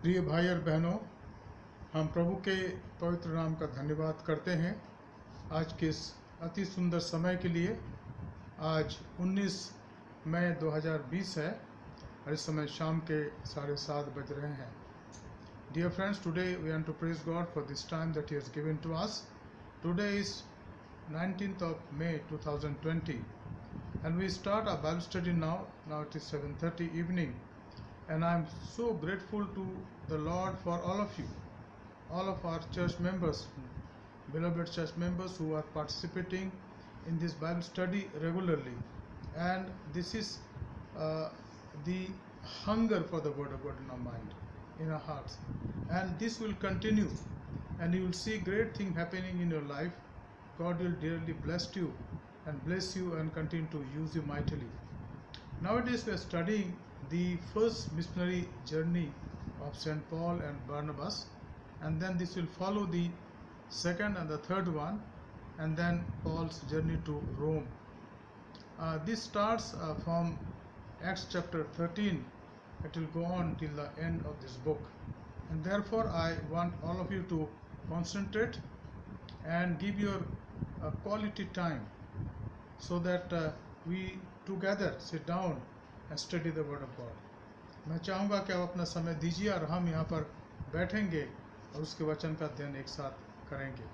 प्रिय भाई और बहनों, हम प्रभु के पवित्र नाम का धन्यवाद करते हैं आज के इस अति सुंदर समय के लिए। आज 19 मई 2020 है और इस समय शाम के 7:30 बज रहे हैं। Dear friends, today we want to praise God for this time that He has given to us. Today is 19th of May 2020 and we start our Bible study now. Now it is 7:30 evening. And I am so grateful to the Lord for all of you, all of our church members, beloved church members who are participating in this Bible study regularly. And this is the hunger for the Word of God in our mind, in our hearts. And this will continue, and you will see great thing happening in your life. God will dearly bless you and continue to use you mightily. Nowadays we are studying the first missionary journey of St. Paul and Barnabas, and then this will follow the second and the third one, and then Paul's journey to Rome. This starts from Acts chapter 13. It will go on till the end of this book, and therefore I want all of you to concentrate and give your quality time so that we together sit down and study the word of God. मैं चाहूँगा कि आप अपना समय दीजिए और हम यहाँ पर बैठेंगे और उसके वचन का अध्ययन एक साथ करेंगे.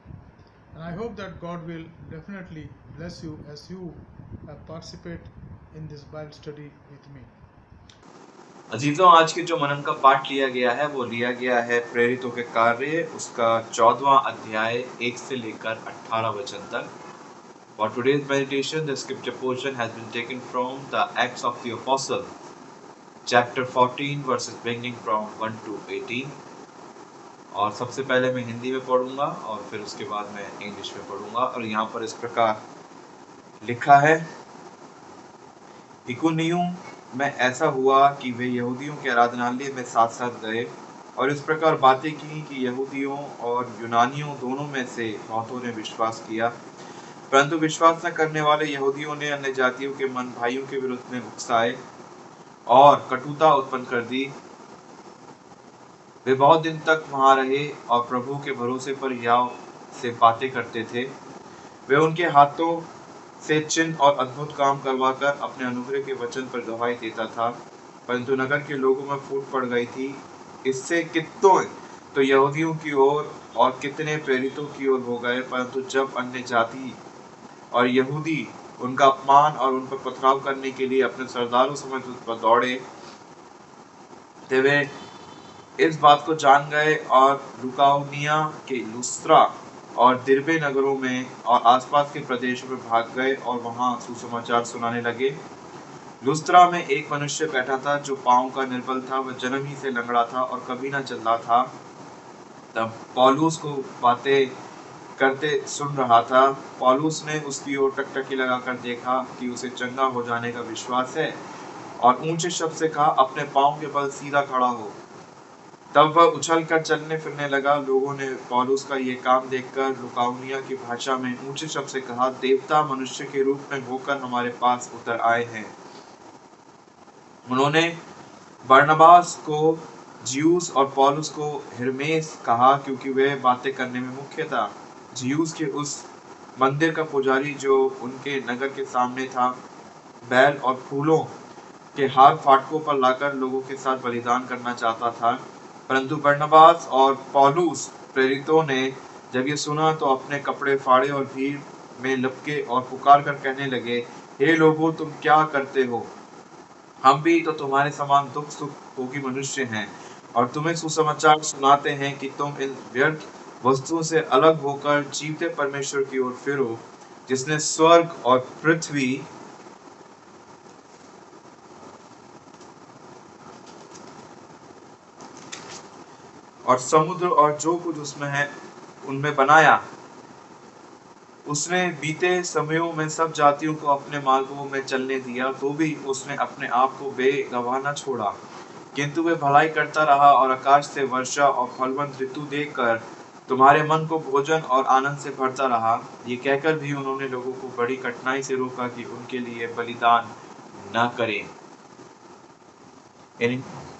And I hope that God will definitely bless you as you participate in this Bible study with me. अजीजों, आज के जो मनन का पाठ लिया गया है वो लिया गया है प्रेरितों के कार्य उसका 14वां अध्याय 1 से लेकर 18 वचन तक. For today's meditation, the scripture portion has been taken from the Acts of the Apostle, chapter 14, verses beginning from 1 to 18. और सबसे पहले मैं हिंदी में पढ़ूंगा और फिर उसके बाद मैं इंग्लिश में पढ़ूंगा. और यहाँ पर इस प्रकार लिखा है, इकुनियुम में ऐसा हुआ कि वे यहूदियों के आराधनालय में साथ साथ गए और इस प्रकार बातें की कि यहूदियों और यूनानियों दोनों में से बहुतों ने विश्वास किया. परंतु विश्वास न करने वाले यहूदियों ने अन्य जातियों के मन भाइयों के विरुद्ध में उकसाए और कटुता उत्पन्न कर दी. वे बहुत दिन तक वहां रहे और प्रभु के भरोसे पर याव से बातें करते थे. वे उनके हाथों से चिन्ह और अद्भुत काम करवाकर अपने अनुग्रह के वचन पर गवाही देता था. परंतु नगर के लोगों में फूट पड़ गई थी. इससे कितनों तो यहूदियों की ओर और कितने प्रेरितों की ओर हो गए. परंतु जब अन्य जाति और यहूदी उनका अपमान और उन पर पथराव करने के लिए अपने सरदारों समेत उस पर दौड़े, तो वे इस बात को जान गए और लुकाउनिया के लुस्त्रा और दिरबे नगरों में और आसपास के प्रदेशों में भाग गए और वहां सुसमाचार सुनाने लगे. लुस्त्रा में एक मनुष्य बैठा था जो पांव का निर्बल था. वह जन्म ही से लंगड़ा था और कभी न चल रहा था. तब पौलुस को बातें करते सुन रहा था. पौलुस ने उसकी ओर टकटकी लगाकर देखा कि उसे चंगा हो जाने का विश्वास है और ऊंचे शब्द से कहा, अपने पांव के बल सीधा खड़ा हो. तब वह उछलकर चलने फिरने लगा. लोगों ने पौलुस का ये काम देखकर लुकाउनिया की भाषा में ऊंचे शब्द से कहा, देवता मनुष्य के रूप में होकर हमारे पास उतर आए हैं. उन्होंने बरनबास को जियूस और पौलुस को हिरमेस कहा क्योंकि वे बातें करने में मुख्य था. जियूस के उस मंदिर का पुजारी जो उनके नगर के सामने था, बैल और फूलों के हार फाटकों पर लाकर लोगों के साथ बलिदान करना चाहता था. परंतु बरनबास और पौलुस प्रेरितों ने जब ये सुना तो अपने कपड़े फाड़े और भीड़ में लपके और पुकार कर कहने लगे, हे लोगों, तुम क्या करते हो? हम भी तो तुम्हारे समान दुख सुख भोगी मनुष्य हैं और तुम्हें सुसमाचार सुनाते हैं कि तुम इन व्यर्थ वस्तुओं से अलग होकर जीवते परमेश्वर की ओर फिरो, जिसने स्वर्ग और पृथ्वी और समुद्र और जो कुछ उसमें है उनमें बनाया. उसने बीते समयों में सब जातियों को अपने मार्गों में चलने दिया, तो भी उसने अपने आप को बेगवाह न छोड़ा. किंतु वे भलाई करता रहा और आकाश से वर्षा और फलवंत ऋतु देकर तुम्हारे मन को भोजन और आनंद से भरता रहा. ये कहकर भी उन्होंने लोगों को बड़ी कठिनाई से रोका कि उनके लिए बलिदान न करें.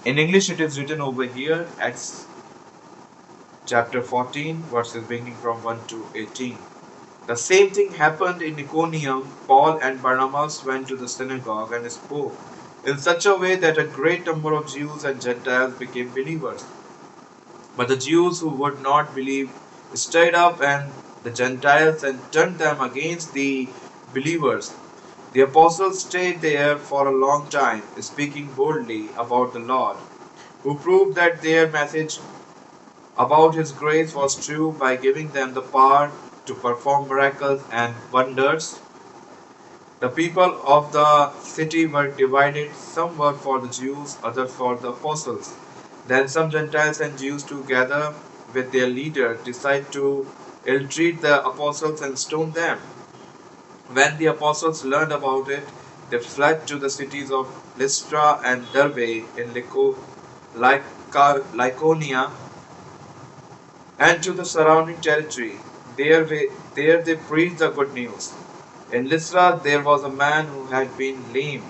In English, it is written over here, Acts chapter 14, verses beginning from 1 to 18. The same thing happened in Iconium. Paul and Barnabas went to the synagogue and spoke in such a way that a great number of Jews and Gentiles became believers. But the Jews who would not believe stirred up and the Gentiles and turned them against the believers. The apostles stayed there for a long time, speaking boldly about the Lord, who proved that their message about His grace was true by giving them the power to perform miracles and wonders. The people of the city were divided, some were for the Jews, others for the apostles. Then some Gentiles and Jews, together with their leader, decided to ill-treat the apostles and stone them. When the apostles learned about it, they fled to the cities of Lystra and Derbe in Lycaonia and to the surrounding territory. There they preached the good news. In Lystra there was a man who had been lame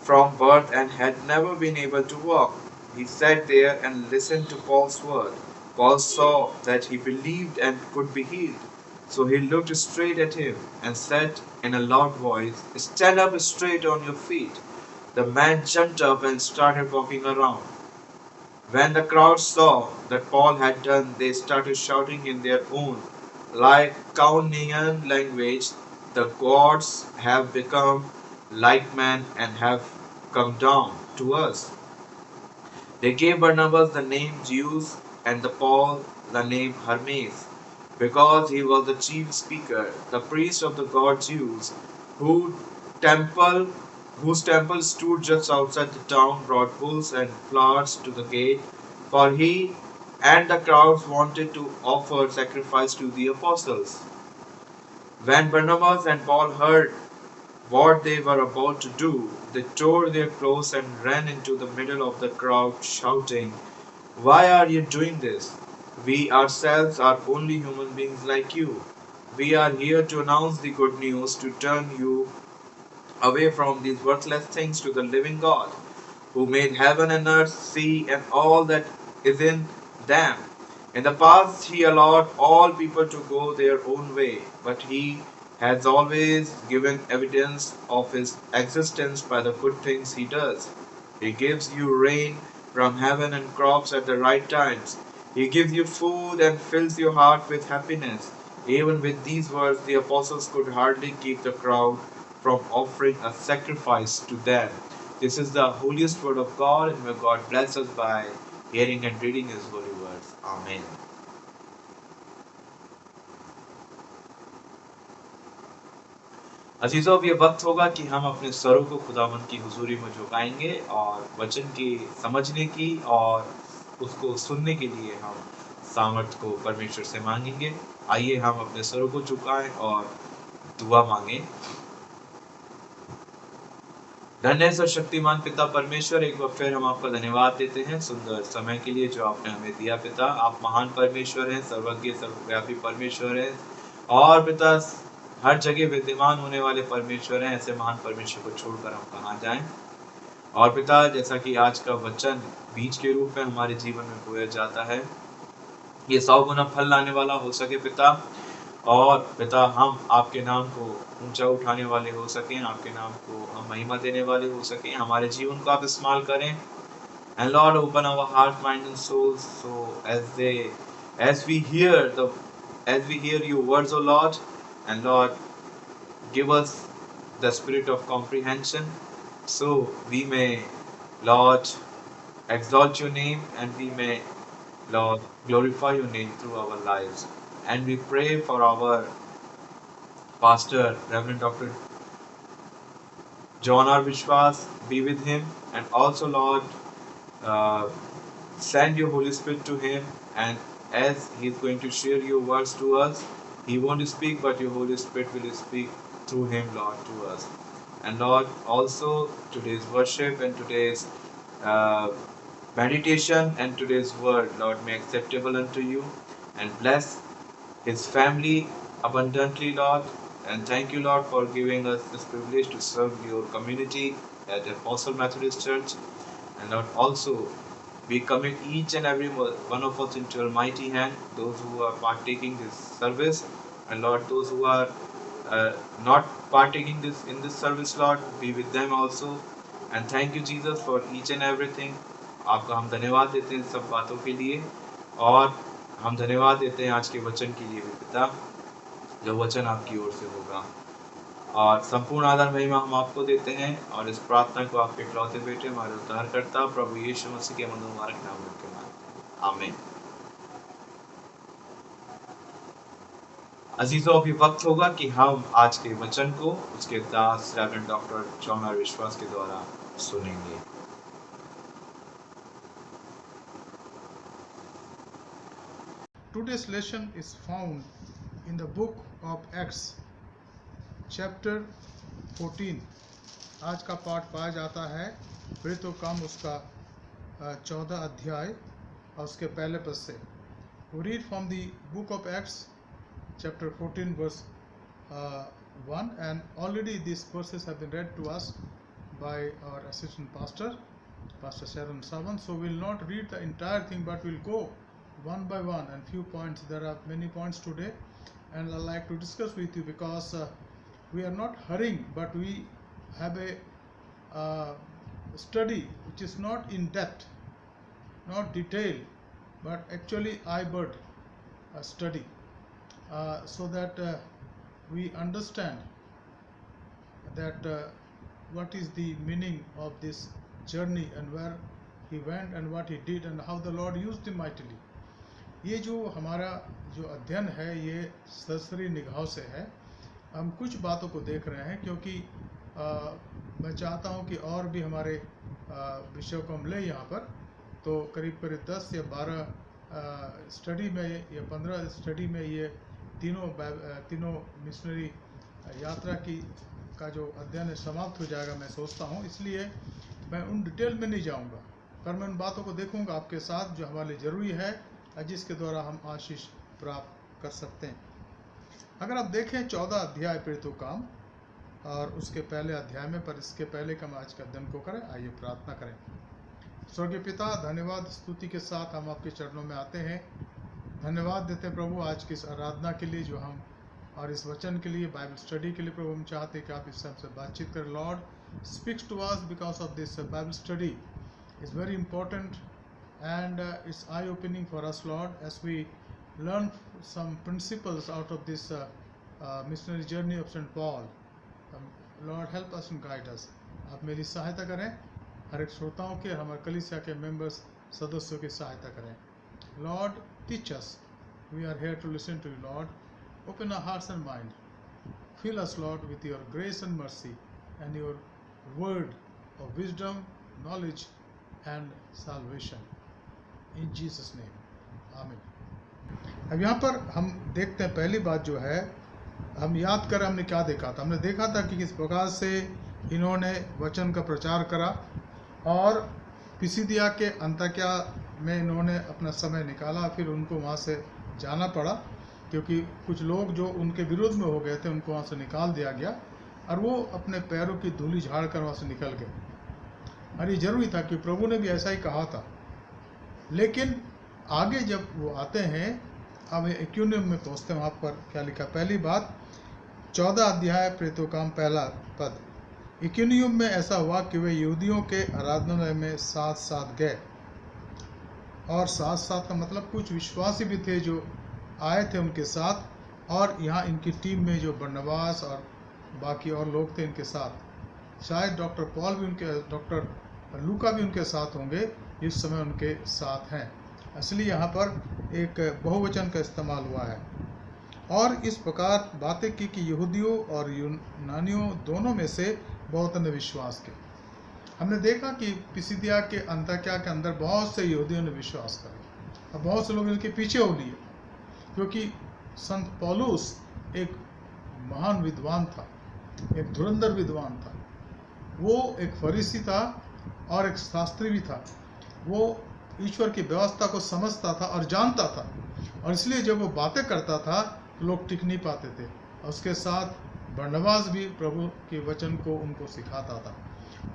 from birth and had never been able to walk. He sat there and listened to Paul's word. Paul saw that he believed and could be healed. So he looked straight at him and said in a loud voice, "Stand up straight on your feet." The man jumped up and started walking around. When the crowd saw that Paul had done, they started shouting in their own Lycaonian language, "The gods have become like men and have come down to us." They gave Barnabas the name Zeus and the Paul the name Hermes, because he was the chief speaker. The priest of the god Zeus, who temple whose temple stood just outside the town, brought bulls and flowers to the gate, for he and the crowds wanted to offer sacrifice to the apostles. When Barnabas and Paul heard what they were about to do, they tore their clothes and ran into the middle of the crowd, shouting, "Why are you doing this? We ourselves are only human beings like you. We are here to announce the good news, to turn you away from these worthless things to the living God, who made heaven and earth, sea, and all that is in them. In the past, He allowed all people to go their own way, but He has always given evidence of His existence by the good things He does. He gives you rain from heaven and crops at the right times. He gives you food and fills your heart with happiness." Even with these words, the apostles could hardly keep the crowd from offering a sacrifice to them. This is the holiest word of God, and may God bless us by hearing and reading His holy words. Amen. अजीजों, अब ये वक्त होगा कि हम अपने स्वरों को खुदावंद की हुजूरी में झुकाएंगे और वचन की समझने की और उसको सुनने के लिए हम सामर्थ को परमेश्वर से मांगेंगे। आइए हम अपने स्वरों को झुकाएं और दुआ मांगें। धन्य और शक्तिमान पिता परमेश्वर, एक बार फिर हम आपका धन्यवाद देते हैं सुंदर समय के लिए जो आपने हमें दिया। पिता, आप महान परमेश्वर हैं, सर्वज्ञ सर्वव्यापी परमेश्वर हैं और पिता हर जगह विद्यमान होने वाले परमेश्वर हैं। ऐसे महान परमेश्वर को छोड़कर हम कहाँ जाएं। और पिता, जैसा कि आज का वचन बीज के रूप में हमारे जीवन में बोया जाता है, ये 100 गुना फल लाने वाला हो सके पिता। और पिता, हम आपके नाम को ऊंचा उठाने वाले हो सकें, आपके नाम को हम महिमा देने वाले हो सकें। हमारे जीवन को आप इस्तेमाल करें। And Lord, open our heart, mind and souls, so as we hear your words, O Lord, and Lord, give us the spirit of comprehension, so we may, Lord, exalt your name, and we may, Lord, glorify your name through our lives. And we pray for our pastor, Reverend Dr. John R. Vishwas, be with him, and also, Lord, send your Holy Spirit to him, and as he is going to share your words to us, he won't speak, but your Holy Spirit will speak through him, Lord, to us. And Lord, also today's worship and today's meditation and today's word, Lord, may acceptable unto you, and bless his family abundantly, Lord. And thank you, Lord, for giving us this privilege to serve your community at Apostle Methodist Church. And Lord, also we commit each and every one of us into your mighty hand, those who are partaking this service, and Lord, those who are not partaking in this service, Lord, be with them also. And thank you, Jesus, for each and everything. आपका हम धन्यवाद देते हैं सब बातों के लिए, और हम धन्यवाद देते हैं आज के वचन के लिए भी पिता, जो वचन आपकी ओर से होगा। और संपूर्ण आदर महिमा हम आपको देते हैं, और इस प्रार्थना को आपके इकलौते बेटे हमारे उद्धारकर्ता प्रभु यीशु मसीह के मनोमुबारक नाम में के मांगते हैं, आमीन। अजीजों, अभी वक्त होगा कि हम आज के वचन को उसके दास रेवरेंड डॉक्टर जॉन आर विश्वास के द्वारा सुनेंगे। Today's lesson is found in the book of Acts, chapter 14। आज का पाठ पाया जाता है प्रेरितों का काम उसका 14 अध्याय और उसके पहले पद से। We read from the book of Acts, chapter 14, verse 1, and already these verses have been read to us by our assistant pastor, Pastor Sharon Savan. So we will not read the entire thing, but we'll go one by one and few points. There are many points today, and I'd like to discuss with you because we are not hurrying, but we have a study which is not in depth, not detailed, but actually eyebird study, so that we understand that what is the meaning of this journey and where he went and what he did and how the Lord used him mightily. ये जो हमारा जो अध्ययन है ये सरसरी निगाहों से है। हम कुछ बातों को देख रहे हैं क्योंकि मैं चाहता हूं कि और भी हमारे विषयों को हम ले यहाँ पर, तो करीब 10 या 12 स्टडी में या 15 स्टडी में ये तीनों मिशनरी यात्रा का जो अध्ययन है समाप्त हो जाएगा, मैं सोचता हूँ। इसलिए मैं उन डिटेल में नहीं जाऊँगा, पर मैं उन बातों को देखूँगा आपके साथ जो हमारे लिए ज़रूरी है, जिसके द्वारा हम आशीष प्राप्त कर सकते हैं। अगर आप देखें 14 अध्याय प्रेरितों काम और उसके पहले अध्याय में, पर इसके पहले का हम आज के अध्ययन को करें। आइए प्रार्थना करें। स्वर्गीय पिता, धन्यवाद स्तुति के साथ हम आपके चरणों में आते हैं। धन्यवाद देते हैं प्रभु आज की इस आराधना के लिए जो हम, और इस वचन के लिए, बाइबल स्टडी के लिए प्रभु हम चाहते हैं कि आप इससे हमसे बातचीत करें। Lord, speaks to us because of this Bible study is very important and it's eye-opening for us, Lord, as we learn some principles out of this missionary journey of St. Paul. Lord, help us and guide us. आप मेरी सहायता करें, हर एक श्रोताओं के, हमारे कलीसिया के मेंबर्स, सदस्यों की सहायता करें। Lord, teach us. We are here to listen to you, Lord. Open our hearts and mind. Fill us, Lord, with your grace and mercy and your word of wisdom, knowledge and salvation. In Jesus name, आमीन। अब यहाँ पर हम देखते हैं पहली बात जो है, हम याद करें हमने क्या देखा था। हमने देखा था कि किस प्रकार से इन्होंने वचन का प्रचार करा और पिसिदिया के अंताकिया में इन्होंने अपना समय निकाला। फिर उनको वहाँ से जाना पड़ा क्योंकि कुछ लोग जो उनके विरोध में हो गए थे उनको वहाँ से निकाल दिया गया और वो अपने पैरों की धूली झाड़ कर वहाँ से निकल गए। और ये जरूरी था कि प्रभु ने भी ऐसा ही कहा था। लेकिन आगे जब वो आते हैं, अब इकुनियम में पहुँचते हैं, वहाँ पर क्या लिखा। पहली बात 14 अध्याय प्रेरितों काम पहला पद। इकुनियम में ऐसा हुआ कि वे यहूदियों के आराधनालय में साथ साथ गए, और साथ साथ का मतलब कुछ विश्वासी भी थे जो आए थे उनके साथ, और यहाँ इनकी टीम में जो बरनबास और बाकी और लोग थे इनके साथ। शायद डॉक्टर पॉल भी उनके, डॉक्टर लूका भी उनके साथ होंगे, इस समय उनके साथ हैं। इसलिए यहाँ पर एक बहुवचन का इस्तेमाल हुआ है। और इस प्रकार बातें की कि यहूदियों और यूनानियों दोनों में से बहुत ने विश्वास किया। हमने देखा कि पिसिदिया के अंताकिया के अंदर बहुत से यहूदियों ने विश्वास किया और बहुत से लोग इनके पीछे हो लिए, क्योंकि संत पौलुस एक महान विद्वान था, एक धुरंधर विद्वान था। वो एक फरीसी था और एक शास्त्री भी था। वो ईश्वर की व्यवस्था को समझता था और जानता था, और इसलिए जब वो बातें करता था तो लोग टिक नहीं पाते थे। और उसके साथ बरनबास भी प्रभु के वचन को उनको सिखाता था।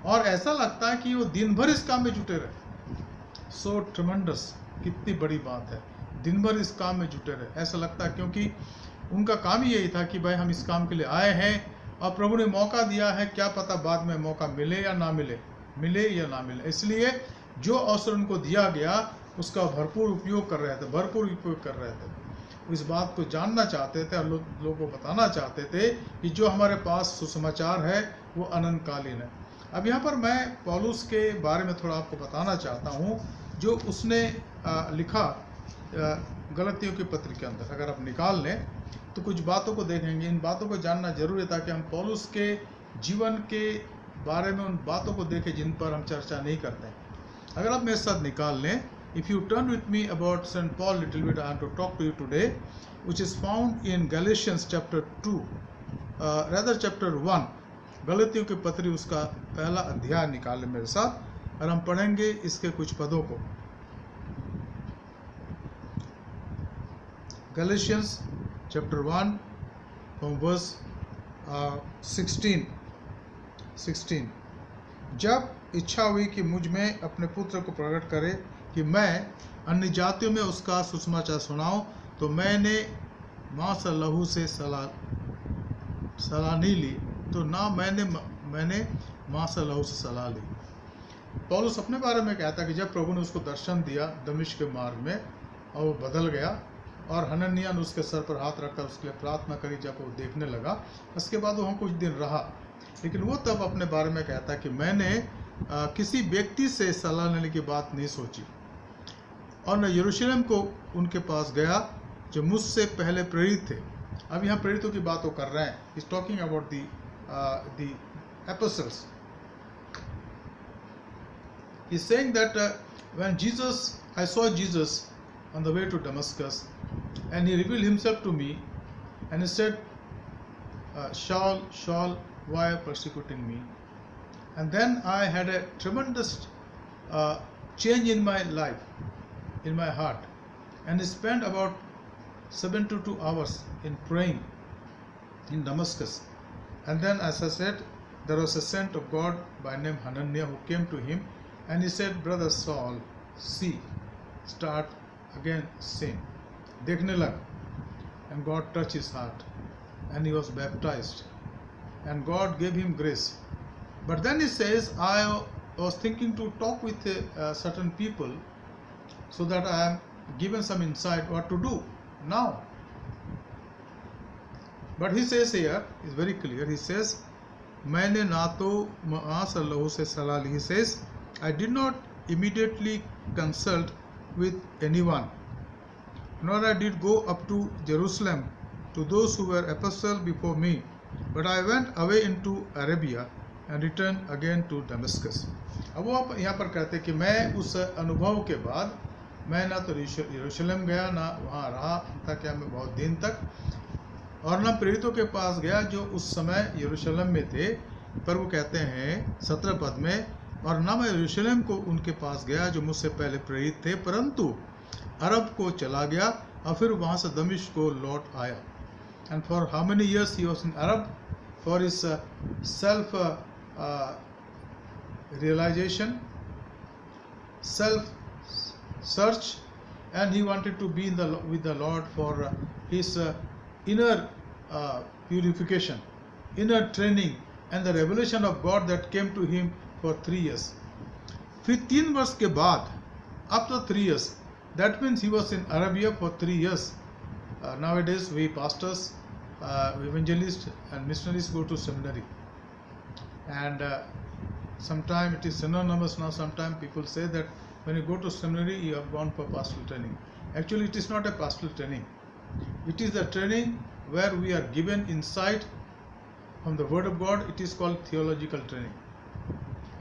और ऐसा लगता है कि वो दिन भर इस काम में जुटे रहे। सो ट्रेमेंडस, कितनी बड़ी बात है, दिन भर इस काम में जुटे रहे। ऐसा लगता है क्योंकि उनका काम ही यही था कि भाई हम इस काम के लिए आए हैं और प्रभु ने मौका दिया है, क्या पता बाद में मौका मिले या ना मिले, मिले या ना मिले। इसलिए जो अवसर उनको दिया गया उसका भरपूर उपयोग कर रहे थे, भरपूर उपयोग कर रहे थे। इस बात को जानना चाहते थे और लोगों को बताना चाहते थे कि जो हमारे पास सुसमाचार है वो अनंतकालीन है। अब यहाँ पर मैं पौलुस के बारे में थोड़ा आपको बताना चाहता हूँ, जो उसने लिखा गलतियों की पत्र के अंदर। अगर आप निकाल लें तो कुछ बातों को देखेंगे। इन बातों को जानना जरूरी है ताकि हम पौलुस के जीवन के बारे में उन बातों को देखें जिन पर हम चर्चा नहीं करते हैं। अगर आप मेरे साथ निकाल लें, if you turn with me about St. Paul little bit, I want to talk to you today, which is found in Galatians chapter 2, rather chapter 1, गलतियों की पत्री उसका पहला अध्याय निकाल लें मेरे साथ और हम पढ़ेंगे इसके कुछ पदों को। Galatians chapter 1 from verse 16। जब इच्छा हुई कि मुझ में अपने पुत्र को प्रकट करे कि मैं अन्य जातियों में उसका सुसमाचार सुनाऊं, तो मैंने मांस और लहू से सलाह नहीं ली, तो ना मैंने मांस और लहू से सलाह ली। पौलुस अपने बारे में कहता है कि जब प्रभु ने उसको दर्शन दिया दमिश्क के मार्ग में और वो बदल गया, और हनन्याह ने उसके सर पर हाथ रखकर उसके लिए प्रार्थना करी। जब वो देखने लगा, उसके बाद वो कुछ दिन रहा, लेकिन वो तब अपने बारे में कहता है कि मैंने किसी व्यक्ति से सलाह लेने की बात नहीं सोची, और न यरूशलेम को उनके पास गया जो मुझसे पहले प्रेरित थे। अब यहाँ प्रेरितों की बात वो कर रहे हैं। Is talking about the apostles. He is saying that when Jesus, I saw Jesus on the way to Damascus, and he revealed himself to me, and he said, Saul, Saul, why are you persecuting me? And then I had a tremendous change in my life, in my heart, and I spent about 72 hours in praying in Damascus. And then, as I said, there was a saint of God by name Hananiah who came to him, and he said, Brother Saul, see, start again sin, देखने लग, and God touched his heart, and he was baptized, and God gave him grace. But then he says, I was thinking to talk with certain people so that I am given some insight what to do now. But he says here, is very clear, he says, मैंने ना तो मांस और लहू से सलाह ली। He says, I did not immediately consult with anyone, nor I did go up to Jerusalem to those who were apostles before me, but I went away into Arabia and returned again to Damascus. अब वो यहाँ पर कहते हैं कि मैं उस अनुभव के बाद मैं ना तो यरूशलेम गया, ना वहाँ रहा था क्या मैं बहुत दिन तक, और ना प्रेरितों के पास गया जो उस समय यरूशलेम में थे। पर वो कहते हैं 17 पद में, और ना मैं यरूशलेम को उनके पास गया जो मुझसे पहले प्रेरित थे, परंतु अरब को चला गया और फिर वहाँ से दमिश्क को लौट आया। And for how many years he was in Arab? For himself realization, self search, and he wanted to be with the Lord for his inner purification, inner training, and the revelation of God that came to him for 3 years. फिर 3 वर्ष के बाद, after 3 years, that means he was in Arabia for 3 years. Nowadays we pastors, evangelists and missionaries go to seminary, and sometimes it is synonymous now. Sometimes people say that when you go to seminary you have gone for pastoral training. Actually it is not a pastoral training. It is the training where we are given insight from the word of God. It is called theological training.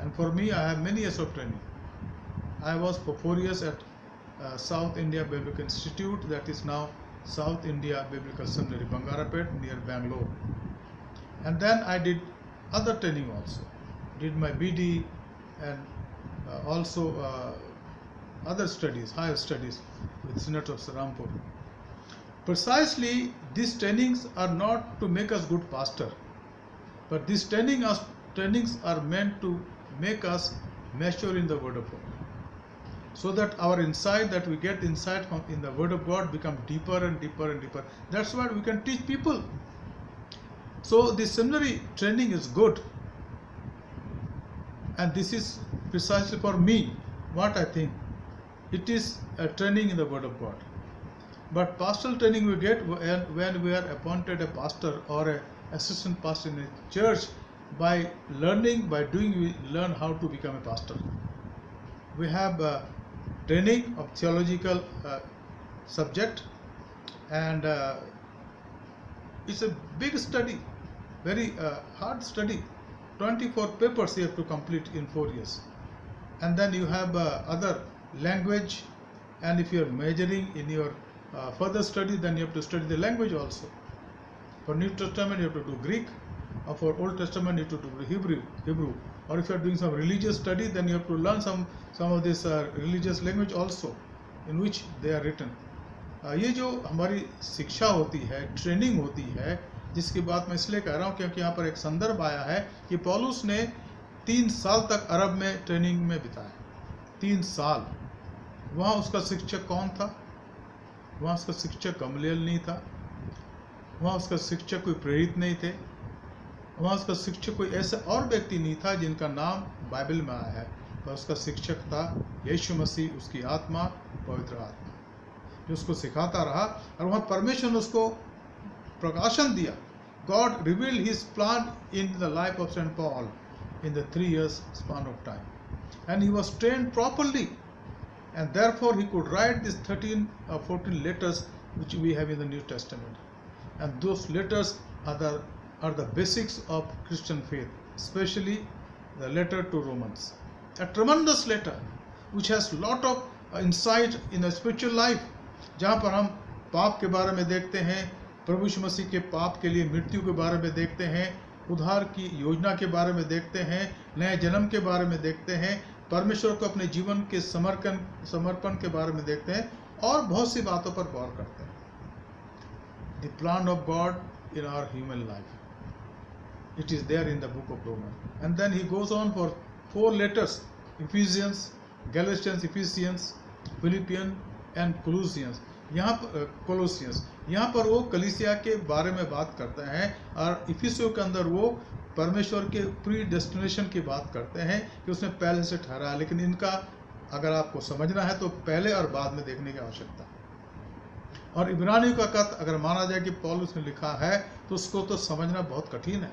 And for me, I have many years of training. I was for 4 years at South India Biblical Institute, that is now South India Biblical Seminary, Bangarapet, near Bangalore. And then I did other training also. Did my BD and also other studies, higher studies with Synod of Sarampur. Precisely, these trainings are not to make us good pastor, but these training trainings are meant to make us mature in the Word of God, so that our insight that we get insight from in the Word of God become deeper and deeper and deeper. That's what we can teach people. So the seminary training is good, and this is precisely for me what I think. It is a training in the Word of God. But pastoral training we get when we are appointed a pastor or an assistant pastor in a church. By learning, by doing, we learn how to become a pastor. We have training of theological subject, and it's a big study, very hard study. 24 papers you have to complete in 4 years. And then you have other language, and if you are majoring in your further study, then you have to study the language also. For New Testament you have to do Greek, or for Old Testament you have to do Hebrew. Or if you are doing some religious study, then you have to learn some of this religious language also, in which they are written. ये जो हमारी शिक्षा होती है, training होती है, जिसकी बात मैं इसलिए कह रहा हूँ क्योंकि यहाँ पर एक संदर्भ आया है कि पौलुस ने 3 साल तक अरब में ट्रेनिंग में बिताया। 3 साल। वहाँ उसका शिक्षक कौन था? वहाँ उसका शिक्षक गमलीएल नहीं था, वहाँ उसका शिक्षक कोई प्रेरित नहीं थे, वहाँ उसका शिक्षक कोई ऐसा और व्यक्ति नहीं था जिनका नाम बाइबल में आया है। पर उसका शिक्षक था यीशु मसीह, उसकी आत्मा, पवित्र आत्मा, जो उसको सिखाता रहा, और वहाँ परमेश्वर ने उसको प्रकाशन दिया। God revealed his plan in the life of St. Paul in the 3 years span of time, and he was trained properly, and therefore he could write these 13 or 14 letters which we have in the New Testament, and those letters are the basics of Christian faith, especially the letter to Romans, a tremendous letter which has lot of insight in the spiritual life, जहाँ पर हम पाप के बारे में देखते हैं, प्रभु यीशु मसीह के पाप के लिए मृत्यु के बारे में देखते हैं, उद्धार की योजना के बारे में देखते हैं, नए जन्म के बारे में देखते हैं, परमेश्वर को अपने जीवन के समर्पण के बारे में देखते हैं, और बहुत सी बातों पर गौर करते हैं। The plan of God in our human life, it is there in the book of Romans, and then he goes on for 4 letters: Ephesians, Galatians, Ephesians, Philippians and Colossians. यहाँ पर वो कलीसिया के बारे में बात करते हैं, और इफिसियों के अंदर वो परमेश्वर के प्री डेस्टिनेशन की बात करते हैं कि उसने पहले से ठहराया। लेकिन इनका अगर आपको समझना है तो पहले और बाद में देखने की आवश्यकता है। और इब्रानियों का खत अगर माना जाए कि पौलुस ने लिखा है तो उसको तो समझना बहुत कठिन है,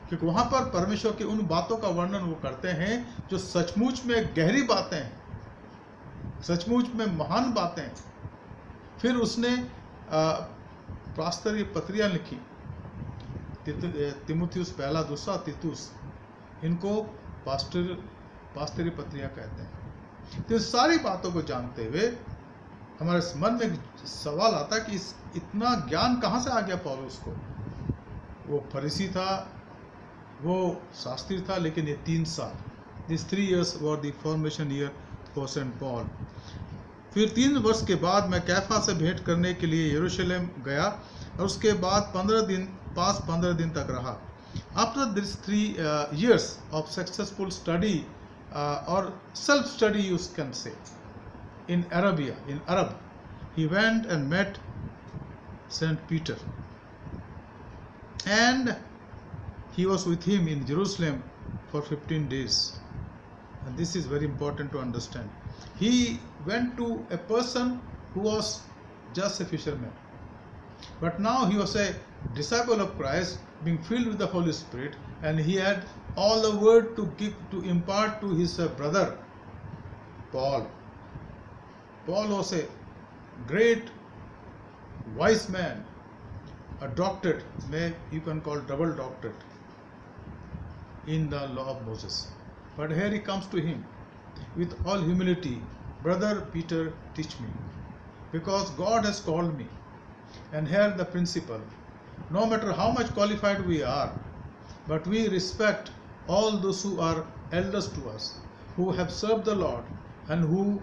क्योंकि वहाँ पर परमेश्वर की उन बातों का वर्णन वो करते हैं जो सचमुच में गहरी बातें हैं, सचमुच में महान बातें हैं। फिर उसने प्रास्तरीय पत्रियाँ लिखी, तिमुथियुस पहला, दूसरा, तीतुस, इनको पास्तरीय पत्रियाँ कहते हैं। तो सारी बातों को जानते हुए हमारे मन में सवाल आता है कि इतना ज्ञान कहाँ से आ गया पौलुस को? वो फरीसी था, वो शास्त्री था, लेकिन ये 3 साल, this 3 years were the formation year for saint Paul. फिर 3 वर्ष के बाद मैं कैफा से भेंट करने के लिए यरूशलेम गया, और उसके बाद 15 दिन तक रहा। After this 3 years of successful study or self study, you can say, in Arab, he went and met Saint Peter, and he was with him in Jerusalem for 15 days. And this is very important to understand. He went to a person who was just a fisherman, but now he was a disciple of Christ, being filled with the Holy Spirit, and he had all the word to give, to impart to his brother Paul. Paul was a great wise man, a doctorate, you can call double doctorate in the law of Moses. But here he comes to him with all humility, brother Peter, teach me, because God has called me. And here the principle, no matter how much qualified we are, but we respect all those who are elders to us, who have served the Lord and who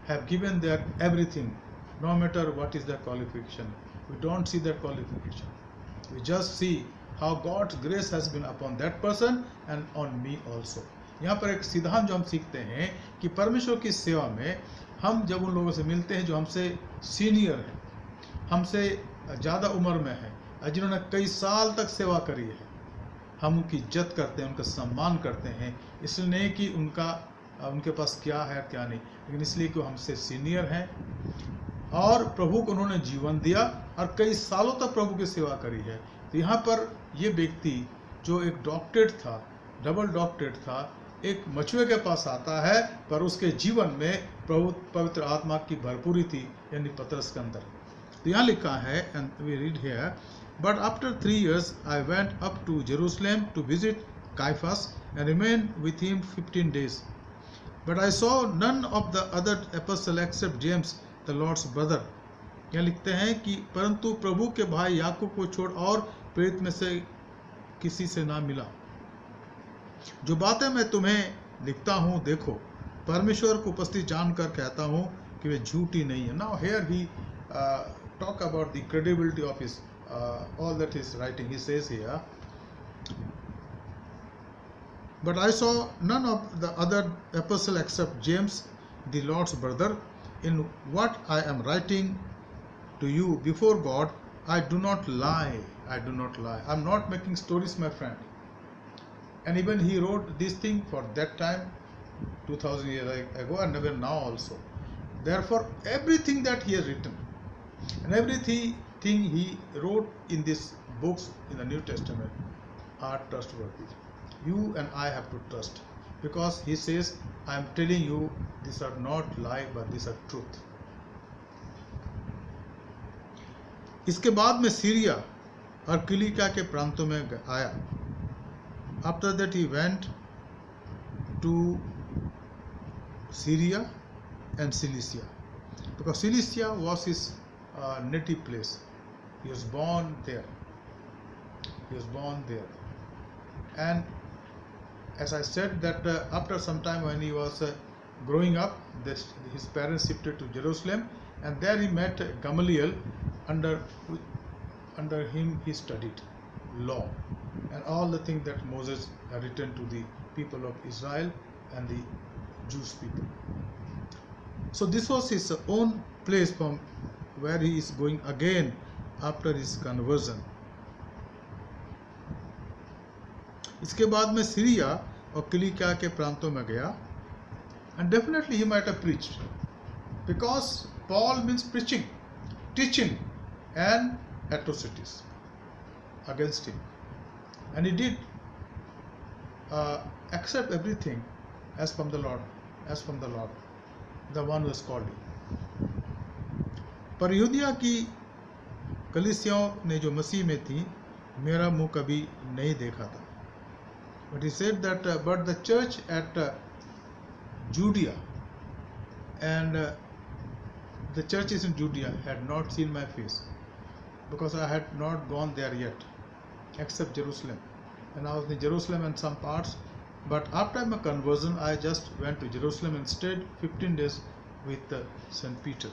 have given their everything, no matter what is their qualification. We don't see their qualification. We just see how God's grace has been upon that person and on me also. यहाँ पर एक सिद्धांत जो हम सीखते हैं कि परमेश्वर की सेवा में हम जब उन लोगों से मिलते हैं जो हमसे सीनियर हैं, हमसे ज़्यादा उम्र में हैं, जिन्होंने कई साल तक सेवा करी है, हम उनकी इज्जत करते हैं, उनका सम्मान करते हैं, इसलिए नहीं कि उनके पास क्या है क्या नहीं, लेकिन इसलिए कि वो हमसे सीनियर हैं और प्रभु को उन्होंने जीवन दिया और कई सालों तक प्रभु की सेवा करी है। तो यहाँ पर ये व्यक्ति जो एक डॉक्टरेट था, डबल डॉक्टरेट था, एक मछुए के पास आता है, पर उसके जीवन में प्रभु पवित्र आत्मा की भरपूरी थी, यानी पतरस के अंदर। तो यहाँ लिखा है, and we read here, but after 3 years I went up to Jerusalem to visit Caiaphas and remain with him 15 days. But I saw none of the other apostles except James, the Lord's brother. यहाँ लिखते हैं कि परंतु प्रभु के भाई याकूब को छोड़ और प्रेरित में से किसी से ना मिला। जो बातें मैं तुम्हें लिखता हूँ, देखो परमेश्वर को उपस्थित जानकर कहता हूँ कि वे झूठी नहीं है। Now here he talk about the credibility of his all that he's writing. He says here, but I saw none of the other apostles except James, the Lord's brother. In what I am writing to you before God, I do not lie. I do not lie. I'm not making stories, my friend. And even he wrote this thing for that time, 2000 years ago, and even now also. Therefore, everything that he has written and everything he wrote in these books in the New Testament are trustworthy. You and I have to trust, because he says, I am telling you, these are not lie, but these are truth. इसके बाद में Syria और किलिकिया के प्रांतों में आया. After that he went to Syria and Cilicia, because Cilicia was his native place. He was born there. And as I said that after some time when he was growing up, his parents shifted to Jerusalem, and there he met Gamaliel. Under him he studied law and all the things that Moses had written to the people of Israel and the Jewish people. So this was his own place from where he is going again after his conversion. इसके बाद में Syria और किलिकिया के प्रांतों में गया, and definitely he might have preached, because Paul means preaching, teaching and atrocities against him, and he did accept everything as from the Lord, the one who has called him. पर यहूदिया की कलीसियाओं ने जो मसीह में थी, मेरा मुंह कभी नहीं देखा था. But he said that but the church at Judea and the churches in Judea had not seen my face, because I had not gone there yet, except Jerusalem. And I was in Jerusalem and some parts, but after my conversion I just went to Jerusalem and stayed 15 days with St. Peter.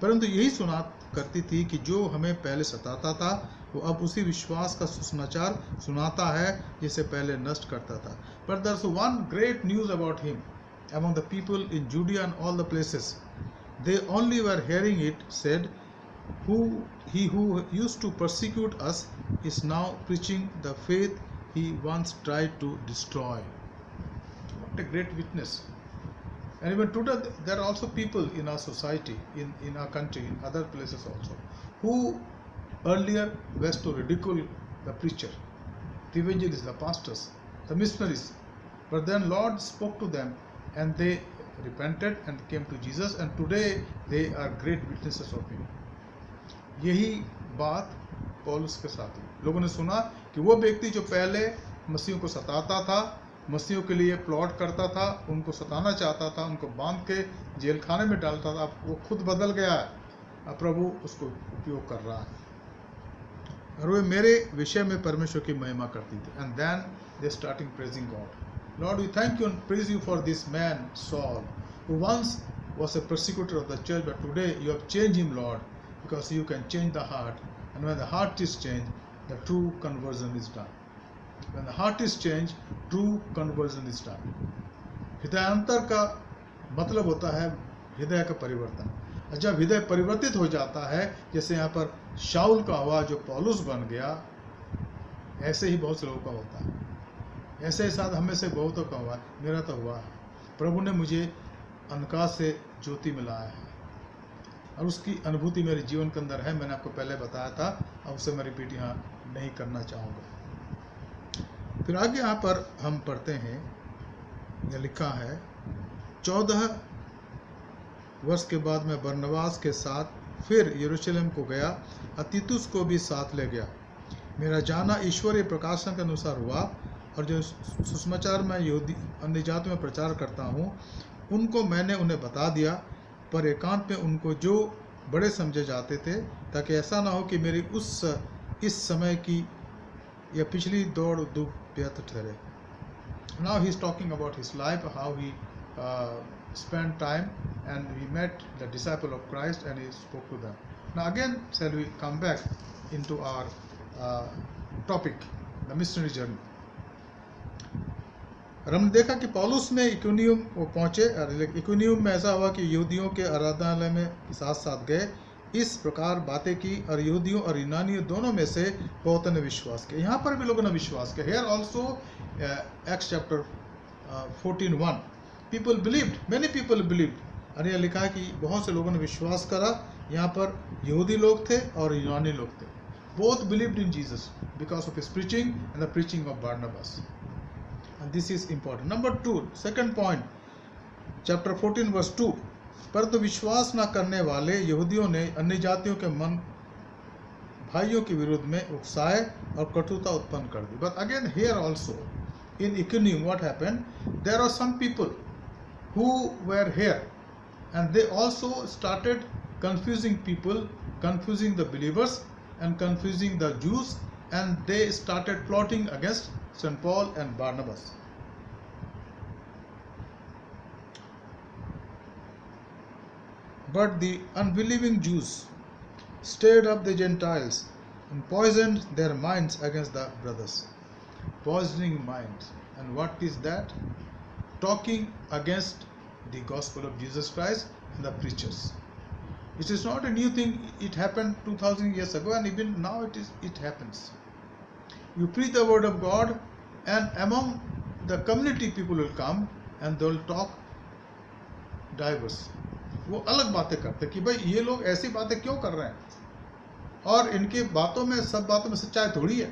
परंतु यही सुना करती थी कि जो हमें पहले सताता था वो अब उसी विश्वास का सुसमाचार सुनाता है जिसे पहले नष्ट करता था. But there's one great news about him among the people in Judea and all the places. They only were hearing it said, he who used to persecute us is now preaching the faith he once tried to destroy. What a great witness. And even today there are also people in our society, in our country, in other places also, who earlier was to ridicule the preacher, the evangelists, the pastors, the missionaries. But then Lord spoke to them and they repented and came to Jesus, and today they are great witnesses of him. यही बात पौलुस के साथ हुई. लोगों ने सुना कि वो व्यक्ति जो पहले मसीहों को सताता था, मसीहों के लिए प्लॉट करता था, उनको सताना चाहता था, उनको बांध के जेल खाने में डालता था, वो खुद बदल गया है. अब प्रभु उसको उपयोग कर रहा है और वे मेरे विषय में परमेश्वर की महिमा करती थी. And then they starting praising God. Lord we thank you and praise you for this man Saul, who once was a persecutor of the church, but today you have changed him, Lord, because you can change the heart, and when the heart is changed, the true conversion is done. When the heart is changed, true conversion is done. Hridayantar का मतलब होता है हृदय का परिवर्तन। और जब हृदय परिवर्तित हो जाता है, जैसे यहाँ पर शाऊल का हुआ जो पौलुस बन गया, ऐसे ही बहुत से लोगों का होता है। ऐसे ही साथ हमें से बहुतों का हुआ, मेरा तो हुआ है। प्रभु ने मुझे अंधकार से ज्योति में लाया है और उसकी अनुभूति मेरे जीवन के अंदर है। मैंने आपको पहले बताया था, अब उसे मैं रिपीट यहाँ नहीं करना चाहूँगा। फिर आगे यहाँ पर हम पढ़ते हैं, यह लिखा है 14 वर्ष के बाद मैं बरनबास के साथ फिर यरूशलेम को गया और तीतुस को भी साथ ले गया। मेरा जाना ईश्वरीय प्रकाशन के अनुसार हुआ और जो सुसमाचार मैं यहूदी अन्य जातियों में प्रचार करता हूँ उनको मैंने उन्हें बता दिया, पर एकांत में उनको जो बड़े समझे जाते थे, ताकि ऐसा ना हो कि मेरी इस समय की या पिछली दौड़ व्यर्थ ठहरे। Now he is talking about his life, how he spent time and he met the disciple of Christ and he spoke to them. Now again, shall we come back into our topic, the missionary journey. और हमने देखा कि पौलुस में इकुनियम वो पहुँचे। इकुनियम में ऐसा हुआ कि यहूदियों के आराधनालय में साथ साथ गए, इस प्रकार बातें की और यहूदियों और यूनानियों दोनों में से बहुतों ने विश्वास किया। यहाँ पर भी लोगों ने विश्वास किया। Here also Acts chapter 14:1 people believed, many people believed। और यह लिखा है कि बहुत से लोगों ने विश्वास करा। यहाँ पर यहूदी लोग थे और यूनानी लोग थे। Both believed in Jesus because of his preaching and the preaching of Barnabas. And this is important. Number 2, second point, chapter 14 verse 2, परंतु विश्वास न करने वाले यहूदियों ने अन्य जातियों के मन भाइयों के विरुद्ध में उकसाए और कटुता उत्पन्न कर दी। But again here also in Iconium what happened, there are some people who were here and they also started confusing people, confusing the believers and confusing the Jews, and they started plotting against St. Paul and Barnabas. But the unbelieving Jews stirred up the Gentiles and poisoned their minds against the brothers. Poisoning minds. And what is that? Talking against the gospel of Jesus Christ and the preachers. It is not a new thing. It happened 2000 years ago, and even now it happens. You preach the word of God, and among the community people will come and they will talk diverse. वो अलग बातें करते कि भाई ये लोग ऐसी बातें क्यों कर रहे हैं, और इनकी बातों में, सब बातों में सच्चाई थोड़ी है।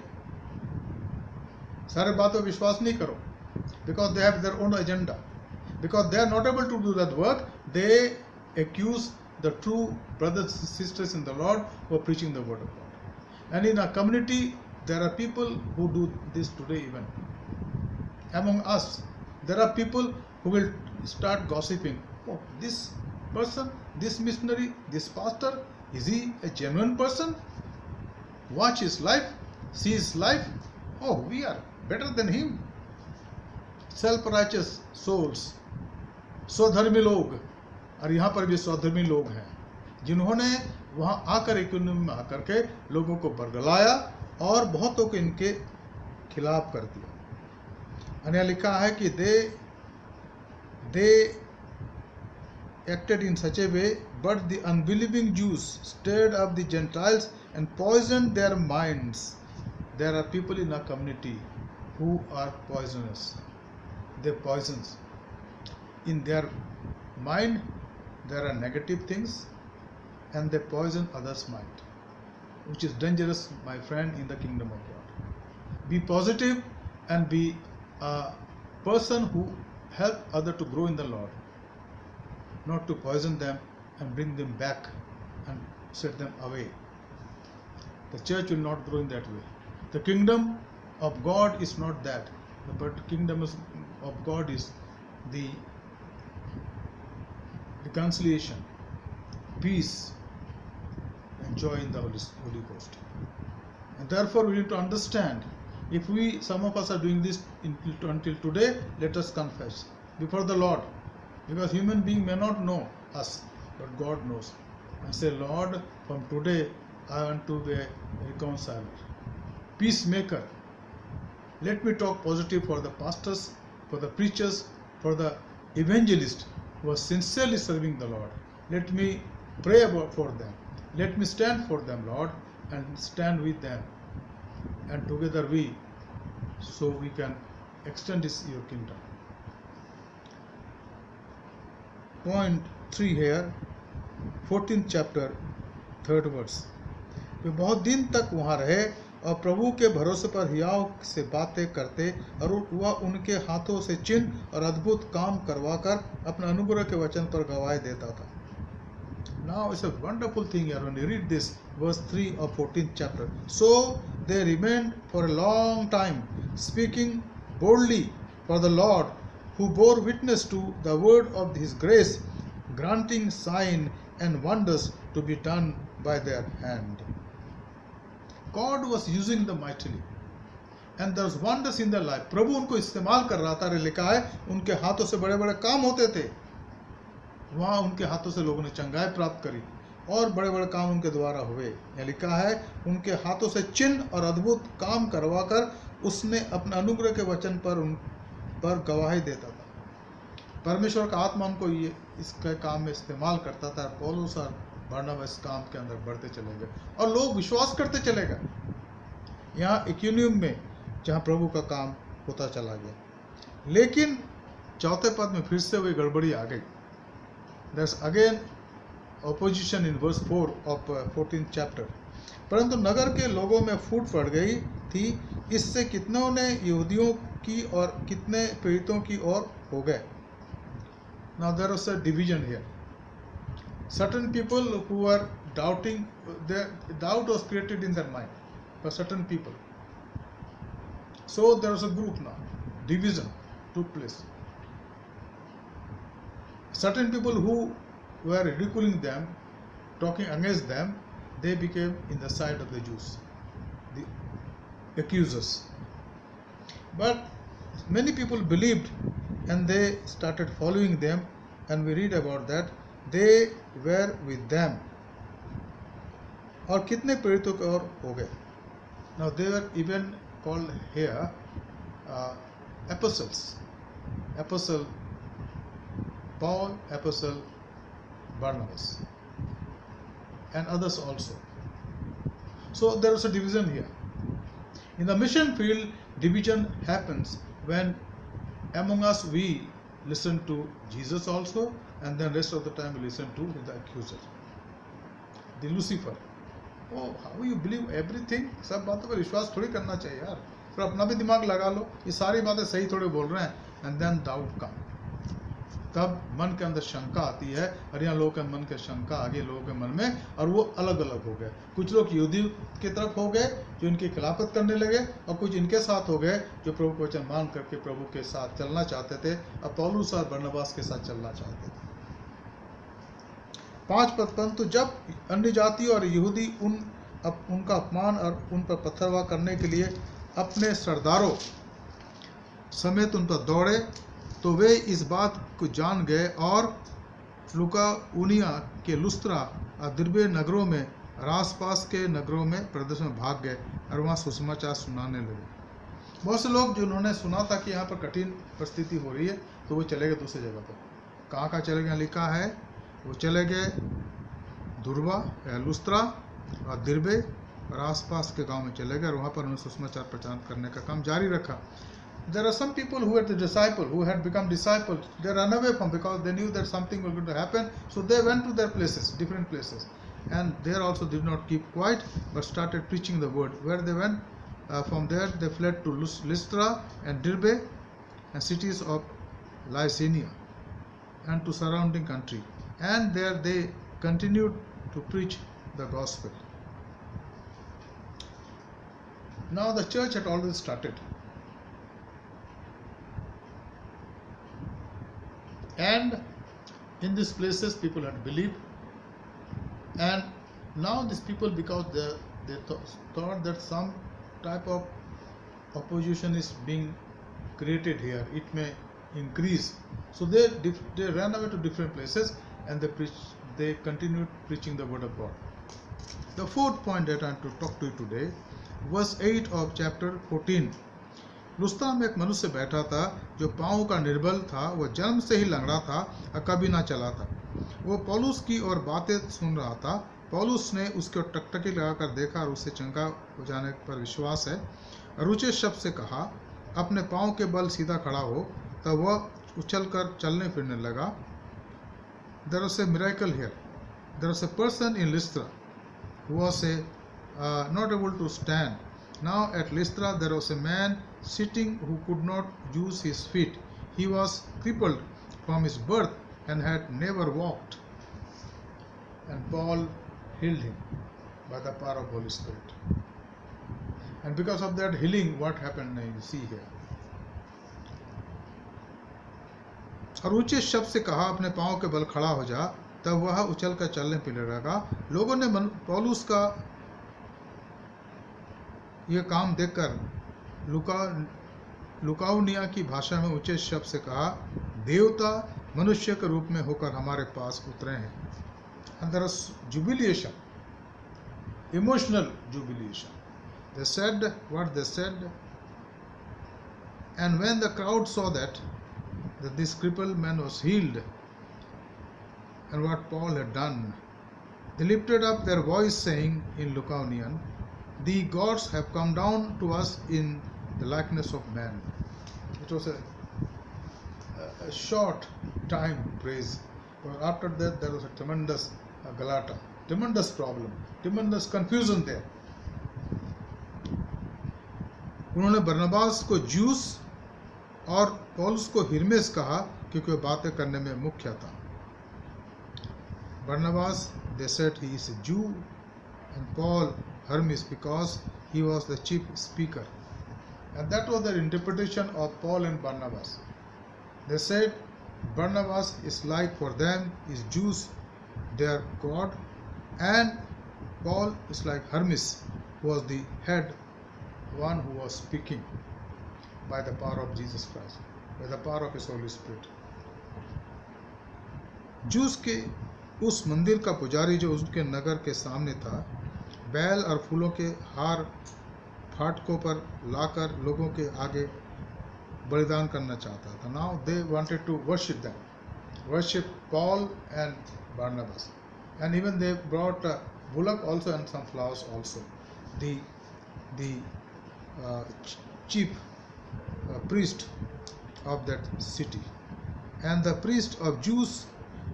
सारे बातों पर विश्वास नहीं करो, because they have their own agenda, because they are not able to do that work. They accuse the true brothers and sisters in the Lord who are preaching the word of God. And in our community there are people who do this today. Even among us there are people who will start gossiping. Oh, this person, this missionary, this pastor, is he a genuine person? Watch his life, see his life. Oh, we are better than him. Self-righteous souls, स्वधर्मी लोग। और यहाँ पर भी स्वधर्मी लोग हैं जिन्होंने वहाँ आकर इकुनियम में आकर के लोगों को बरगलाया और बहुतों को इनके खिलाफ कर दिया। और यहाँ लिखा है कि they acted in such a way, but the unbelieving Jews stirred up the Gentiles and poisoned their minds. There are people in our community who are poisonous. They poisons. In their mind there are negative things and they poison others' mind, which is dangerous, my friend, in the kingdom of God. Be positive and be a person who help others to grow in the Lord, not to poison them and bring them back and set them away. The church will not grow in that way. The kingdom of God is not that, but the kingdom of God is the reconciliation, peace, and joy in the Holy Ghost. And therefore we need to understand, if some of us are doing this until today, let us confess before the Lord, because human being may not know us, but God knows. And say, Lord, from today I want to be a reconciler. peacemaker. Let me talk positive for the pastors, for the preachers, for the evangelists who are sincerely serving the Lord. Let me pray for them. Let me stand for them, Lord, and stand with them. And together so we can extend your kingdom. Point 3 here, 14th chapter, 3rd verse. वे बहुत दिन तक वहाँ रहे और प्रभु के भरोसे पर हियाव से बातें करते और वह उनके हाथों से चिन्ह और अद्भुत काम करवाकर अपने अनुग्रह के वचन पर गवाही देता था. Now it's a wonderful thing here when you read this verse 3 of 14th chapter. So they remained for a long time, speaking boldly for the Lord, who bore witness to the word of his grace, granting sign and wonders to be done by their hand. God was using them mightily, and there was wonders in their life. प्रभु उनको इस्तेमाल कर रहा था. लिखा है उनके हाथों से बड़े बड़े काम होते थे. वहाँ उनके हाथों से लोगों ने चंगाई प्राप्त करी और बड़े बड़े काम उनके द्वारा हुए. यह लिखा है उनके हाथों से चिन्ह और अद्भुत काम करवाकर उसने अपने अनुग्रह के वचन पर गवाही देता था. परमेश्वर का आत्मा उनको इसके काम में इस्तेमाल करता था. पौलुस और बरनबास काम के अंदर बढ़ते चले गए और लोग विश्वास करते चले गए. यहाँ इकुनियम में जहाँ प्रभु का काम होता चला गया. लेकिन चौथे पद में फिर से वही गड़बड़ी आ गई. There's again opposition in verse 4 of 14th chapter. परंतु नगर के लोगों में फूट पड़ गई थी. इससे कितनों ने यहूदियों की और कितने प्रेरितों की ओर हो गए. Now there was a division here. Certain people who were doubting, their doubt was created in their mind for certain people. So there was a group now. Division took place. Certain people who were ridiculing them, talking against them, they became in the side of the Jews, the accusers. But many people believed and they started following them, and we read about that. They were with them. और कितने प्रेरितों के और हो गए. Now they were even called here apostles. Apostle Paul, Apostle Barnabas, and others also. So there is a division here. In the mission field, division happens when among us we listen to Jesus also, and then rest of the time we listen to the accuser, the Lucifer. Oh, how you believe everything? सब बातों पर विश्वास थोड़ी करना चाहिए यार. फिर अपना भी दिमाग लगा लो. ये सारी बातें सही थोड़े बोल रहे हैं. And then doubt come. तब मन के अंदर शंका आती है. और यहाँ लोगों के मन के शंका आ गई लोगों के मन में, और वो अलग अलग हो गए. कुछ लोग यहूदी की तरफ हो गए जो इनकी खिलाफत करने लगे, और कुछ इनके साथ हो गए जो प्रभु को वचन मान करके प्रभु के साथ चलना चाहते थे, और पौलुस और बरनबास के साथ चलना चाहते थे. 5 पद. परंतु जब अन्य जाति और यहूदी उनका अपमान और उन पर पत्थरवाह करने के लिए अपने सरदारों समेत उन पर दौड़े, तो वे इस बात को जान गए और लुकाउनिया के लुस्त्रा और दिर्बे नगरों में और आसपास के नगरों में प्रदेशों में भाग गए और वहाँ सुसमाचार सुनाने लगे. बहुत से लोग जिन्होंने सुना था कि यहाँ पर कठिन परिस्थिति हो रही है, तो वो चले गए दूसरी जगह पर. कहाँ चले गए लिखा है, वो चले गए दुर्बा या लुस्त्रा और दिर्बे और आसपास के गांव में चले गए, और वहाँ पर उन्होंने सुसमाचार प्रचार करने का काम जारी रखा. There are some people who were the disciple, who had become disciples. They ran away from because they knew that something was going to happen. So they went to their places, different places, and there also did not keep quiet, but started preaching the word. Where they went, from there they fled to Lystra and Derbe and cities of Lycaonia and to surrounding country, and there they continued to preach the gospel. Now the church had already started. And in these places people had believed, and now these people, because they thought that some type of opposition is being created here, it may increase, so they ran away to different places, and they continued preaching the word of God. The fourth point that I want to talk to you today, verse 8 of chapter 14. लुस्त्रा में एक मनुष्य बैठा था जो पाँव का निर्बल था, वह जन्म से ही लंगड़ा था और कभी ना चला था। वो पौलुस की और बातें सुन रहा था। पौलुस ने उसके ओर टकटकी लगाकर देखा और उसे चंगा हो जाने पर विश्वास है और ऊंचे शब्द से कहा, अपने पाँव के बल सीधा खड़ा हो। तब वह उछलकर चलने फिरने लगा। There was a miracle here. There was a person in Lystra who was not able to stand. Now at Lystra there was a man sitting who could not use his feet. He was crippled from his birth and had never walked. And Paul healed him by the power of Holy Spirit. And because of that healing, what happened, you see here. और ऊंचे शब्द से कहा, अपने पाँव के बल खड़ा हो जा। तब वह उछल कर चलने फिरने लगा। लोगों ने पौलुस का यह काम देखकर लुकाउनिया की भाषा में ऊंचे शब्द से कहा, देवता मनुष्य के रूप में होकर हमारे पास उतरे हैं। And there was jubilation, emotional jubilation. They said what they said, and when the crowd saw that this crippled man was healed and what Paul had done, they lifted up their voice saying in Lycaonian, the gods have come down to us in the likeness of man. It was a short time praise, but after that there was a tremendous galata, tremendous problem, tremendous confusion there. उन्होंने बरनबास को juice और पौलुस को Hermes कहा क्योंकि वह बातें करने में मुख्य था। Barnabas, they said he is a Jew, and Paul Hermes because he was the chief speaker. And that was their interpretation of Paul and Barnabas. They said Barnabas is like for them is Jews, their God, and Paul is like Hermes, who was the head, one who was speaking by the power of Jesus Christ, by the power of His Holy Spirit. Juice के उस मंदिर का पुजारी जो उसके नगर के सामने था, बैल और फूलों के हार फाटकों पर लाकर लोगों के आगे बलिदान करना चाहता था. Now they wanted to worship them, worship Paul and Barnabas, and even they brought a bullock also and some flowers also. The chief priest of that city, and the priest of Jews,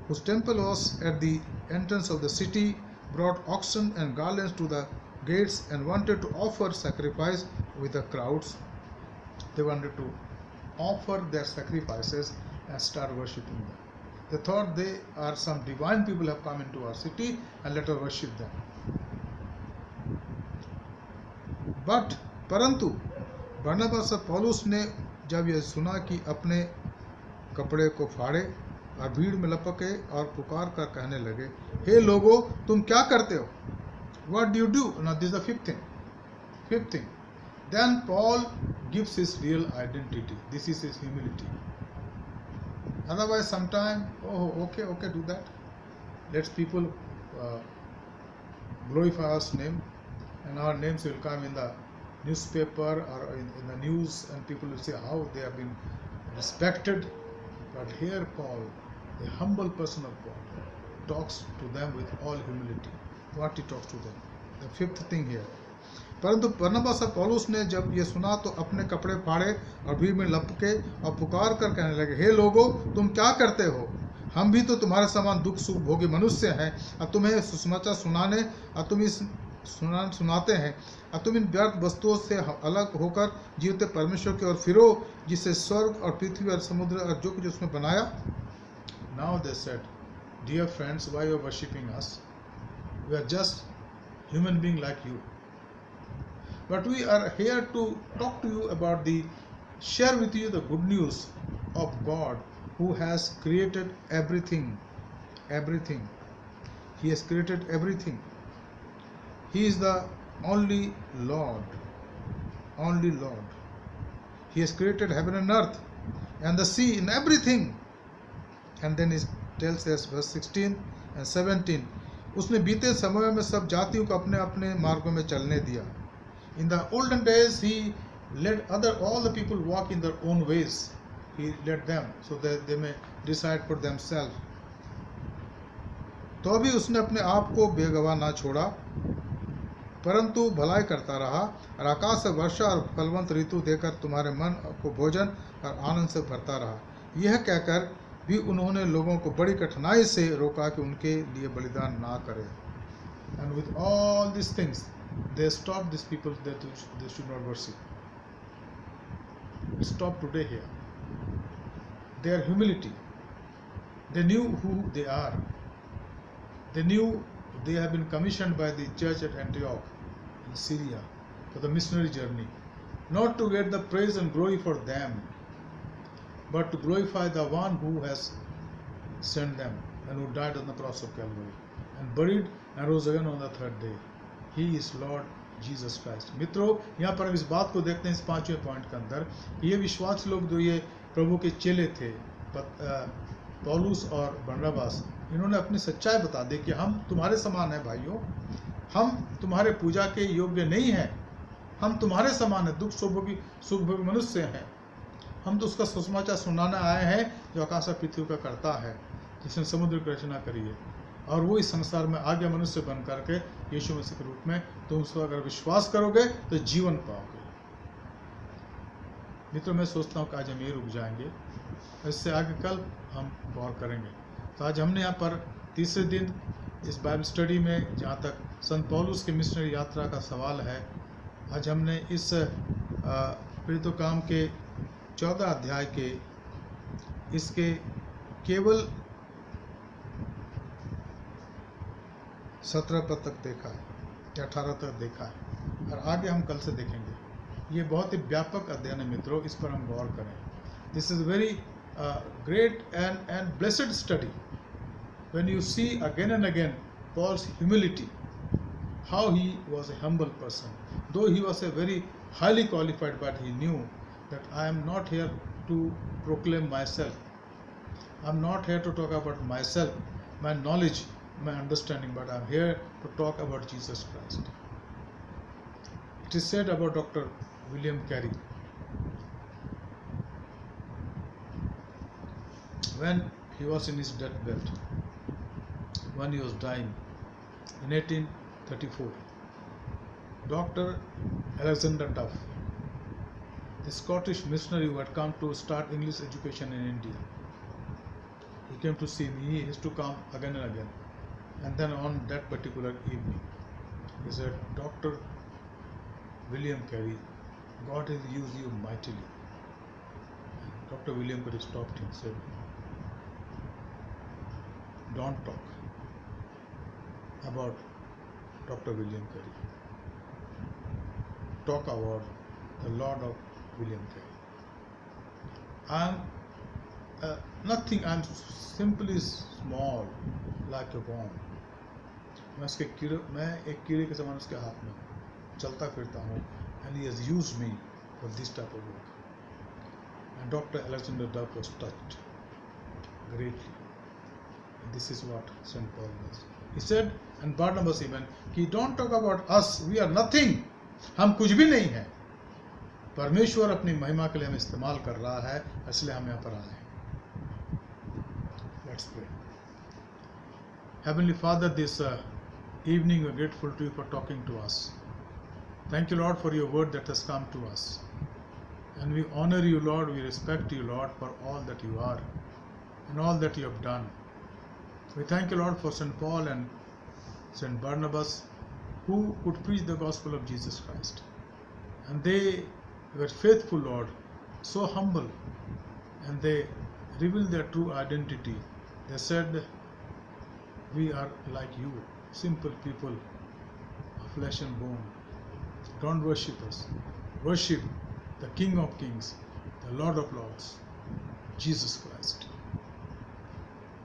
whose temple was at the entrance of the city, brought oxen and garlands to the gates and wanted to offer sacrifice with the crowds. They wanted to offer their sacrifices and start worshipping them. They thought they are some divine people have come into our city and let us worship them. But परंतु बरनबास और पौलुस ने जब यह सुना कि अपने कपड़े को फाड़े और भीड़ में लपके और पुकार कर कहने लगे, हे लोगों, तुम क्या करते हो? What do you do? Now this is the fifth thing. Then Paul gives his real identity. This is his humility. Otherwise, sometime, okay, do that. Let people glorify our name, and our names will come in the newspaper or in the news, and people will say how they have been respected. But here Paul, the humble person of God, talks to them with all humility. What he talks to them. The fifth thing here. परंतु बरनबास और पौलुस ने जब ये सुना तो अपने कपड़े फाड़े और भीड़ में लपके और पुकार कर कहने लगे, हे लोगों, तुम क्या करते हो? हम भी तो तुम्हारे समान दुख सुख भोगी मनुष्य हैं, और तुम्हें सुसमाचार सुनाने और तुम इस सुनाते हैं, और तुम इन व्यर्थ वस्तुओं से अलग होकर जीवते परमेश्वर की ओर फिरो, जिससे स्वर्ग और पृथ्वी और समुद्र और जो कुछ उसमें बनाया. Now they said, dear friends, why you are worshipping us? We are just human being like you. But we are here to talk to you about share with you the good news of God who has created everything. Everything. He has created everything. He is the only Lord. Only Lord. He has created heaven and earth and the sea and everything. And then he tells us verse 16 and 17, उसने बीते समय में सब जातियों को अपने अपने मार्गों में चलने दिया. In the olden days, he let all the people walk in their own ways. He let them so that they may decide for themselves. तो भी उसने अपने आप को बेगवाह ना छोड़ा, परंतु भलाई करता रहा और आकाश से वर्षा और फलवंत ऋतु देकर तुम्हारे मन को भोजन और आनंद से भरता रहा। यह कहकर भी उन्होंने लोगों को बड़ी कठिनाई से रोका कि उनके लिए बलिदान ना करें। And with all these things, they stopped these people that they should not worship. It stopped today here. Their humility. They knew who they are. They knew they have been commissioned by the church at Antioch in Syria for the missionary journey, not to get the praise and glory for them, but to glorify the one who has sent them and who died on the cross of Calvary and buried and rose again on the third day. He is Lord Jesus Christ. मित्रों, यहाँ पर हम इस बात को देखते हैं इस 5वें पॉइंट के अंदर, ये विश्वास लोग जो ये प्रभु के चेले थे, पौलुस और बरनबास, इन्होंने अपनी सच्चाई बता दी कि हम तुम्हारे समान हैं भाइयों, हम तुम्हारे पूजा के योग्य नहीं हैं, हम तुम्हारे समान हैं, दुख सुख भोगी मनुष्य हैं, हम तो उसका सुसमाचार सुनाने आए हैं जो आकाश और पृथ्वी का करता है, जिसने समुद्र की रचना करी है, और वो इस संसार में आ गया मनुष्य बन करके यीशु मसीह के रूप में। तुम उस पर अगर विश्वास करोगे तो जीवन पाओगे। मित्रों, मैं सोचता हूँ कि आज हम ये रुक जाएंगे, इससे आगे कल हम गौर करेंगे। तो आज हमने यहाँ पर तीसरे दिन इस बाइबल स्टडी में, जहाँ तक संत पौलुस की मिशनरी यात्रा का सवाल है, आज हमने इस प्रेरितों काम के 14 अध्याय के इसके केवल 17 पद तक देखा है या 18 तक देखा है, और आगे हम कल से देखेंगे। ये बहुत ही व्यापक अध्ययन है मित्रों, इस पर हम गौर करें। This is very great and blessed study when you see again and again Paul's humility, how he was a humble person, though he was a very highly qualified, but he knew that I am not here to proclaim myself, I am not here to talk about myself, my knowledge, my understanding, but I am here to talk about Jesus Christ. It is said about Dr. William Carey, when he was in his deathbed, when he was dying in 1834, Dr. Alexander Duff, the Scottish missionary who had come to start English education in India, he came to see me. He used to come again and again, and then on that particular evening, he said, Dr. William Carey, God has used you mightily. And Dr. William Carey stopped him and said, don't talk about Dr. William Carey. Talk about the Lord of William Carey. I am nothing. I am simply small, like a worm. मैं एक कीड़े के समान उसके हाथ में चलता फिरता हूँ, and he has used me for this type of work. And Dr. Alexander Duff was touched greatly. This is what St. Paul does. He said, and Barnabas even, कि don't talk about us, we are nothing. हम कुछ भी नहीं हैं. परमेश्वर अपनी महिमा के लिए हमें इस्तेमाल कर रहा है, इसलिए हम यहाँ पर आए हैं. Let's pray. Heavenly Father, this evening we are grateful to you for talking to us. Thank you, Lord, for your word that has come to us. And we honor you, Lord, we respect you, Lord, for all that you are and all that you have done. We thank you, Lord, for St. Paul and St. Barnabas, who could preach the gospel of Jesus Christ. And they were faithful, Lord, so humble, and they revealed their true identity. They said, we are like you, simple people of flesh and bone. Don't worship us. Worship the King of Kings, the Lord of Lords, Jesus Christ.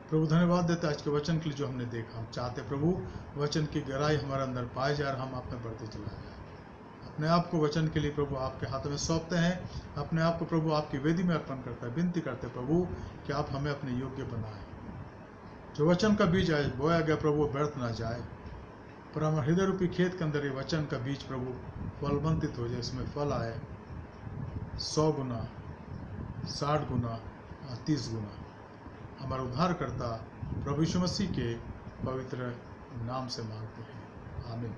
प्रभु धन्यवाद देते आज के वचन के लिए जो हमने देखा। हम चाहते प्रभु वचन की गहराई हमारे अंदर पाए जाए और हम आप में बढ़ते चला जाए। अपने आप को वचन के लिए प्रभु आपके हाथों में सौंपते हैं, अपने आप को प्रभु आपकी वेदी में अर्पण करते हैं। विनती करते प्रभु कि आप हमें अपने योग्य बनाएं। जो वचन का बीज आज बोया गया प्रभु व्यर्थ ना जाए, पर हमारे हृदय रूपी खेत के अंदर ये वचन का बीज प्रभु फलवंतित हो जाए, इसमें फल आए 100 गुना, 60 गुना, 30 गुना। हमारा उद्धारकर्ता प्रभु यीशु मसीह के पवित्र नाम से मांगते हैं, आमीन।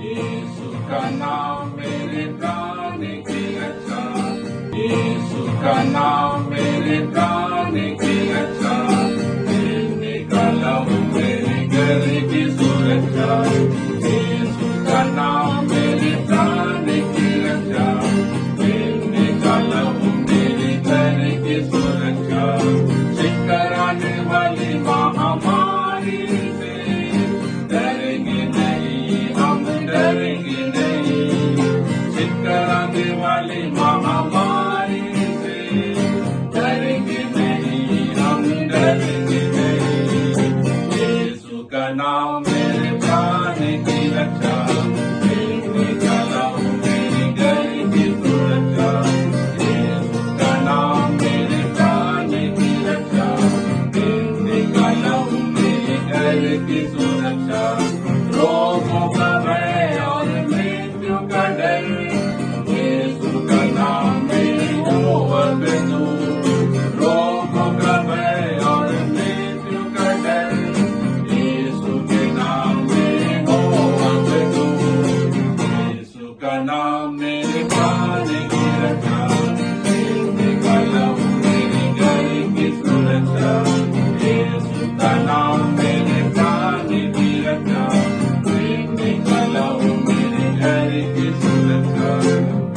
यीशु का नाम मेरे प्राण की रक्षा, यीशु का नाम मेरे प्राण की रक्षा, निकाला हूँ मेरे घर की सुरक्षा। यीशु का नाम मेरे प्राण की रक्षा, निकाला हूँ मेरे घर की सुरक्षा। कराने वाली महामारी से डरेंगे नहीं, हम डरेंगे नहीं। कराने वाली महामारी से डरेंगे नहीं, हम डरेंगे नहीं। यीशु का नाम मेरे प्राण की रक्षा, निकाला हूँ मेरे घर की सुरक्षा। यीशु का नाम मेरे प्राण की रक्षा, की सुरक्षा। रोगों का भय और मृत्यु का डर, यीशु का नाम में हो अब दूर। रोगों का भय और मृत्यु का डर, यीशु के नाम में हो अब दूर। यीशु का नाम मेरे प्राण की रक्षा, निकाला हूँ मेरे घर की सुरक्षा। यीशु का नाम मेरे प्राण की रक्षा, निकाला हूँ मेरे घर की सुरक्षा।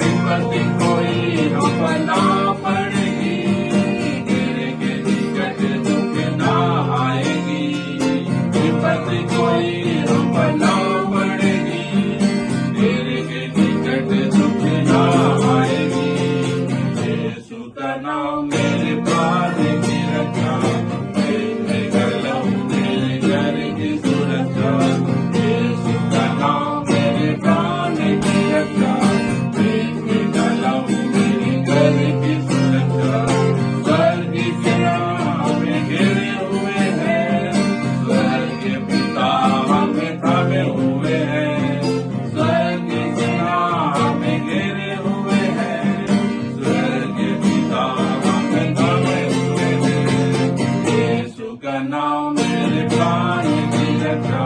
विपत्ति कोई रोकना पड़ेगी, तेरे के निकट दुख ना आएगी। विपत्ति कोई रोकना पड़ेगी, तेरे के निकट दुख ना आएगी। यीशु का नाम मेरे प्राण की रक्षा, निकाला हूँ मेरे घर की सुरक्षा। यीशु का नाम मेरे प्राण की रक्षा, निकाला हूँ मेरे घर की सुरक्षा। स्वर्ग के हमें घेरे हुए हैं, स्वर्ग के पिता हमें थामे हुए हैं। स्वर्ग के हमें घेरे हुए हैं, स्वर्ग के पिता हमें थामे हुए हैं। यीशु का नाम मेरे प्राण की रक्षा,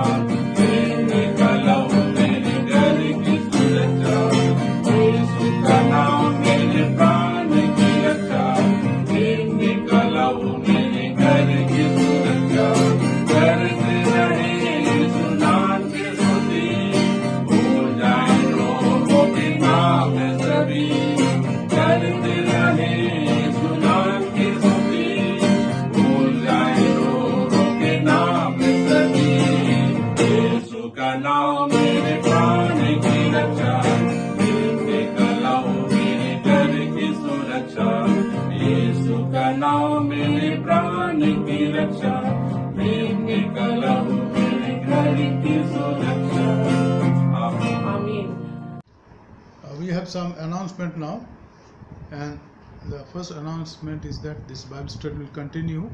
निकाला हूँ मेरे घर की सुरक्षा। यीशु का नाम मेरे प्राण की रक्षा, निकाला हूँ मेरे घर की सुरक्षा। करते रहे यीशु नाम की स्तुति, भूल जाए रोगों के नाम सभी। करते रहे यीशु नाम की स्तुति, भूल जाए रोगों के नाम सभी। यीशु का नाम मेरे प्राण की रक्षा, निकाला हूँ मेरे घर की सुरक्षा। यीशु का नाम मेरे प्राण की रक्षा, निकाला हूँ मेरे घर की सुरक्षा। आमीन। We have some announcement now, and the first announcement is that this Bible study will continue,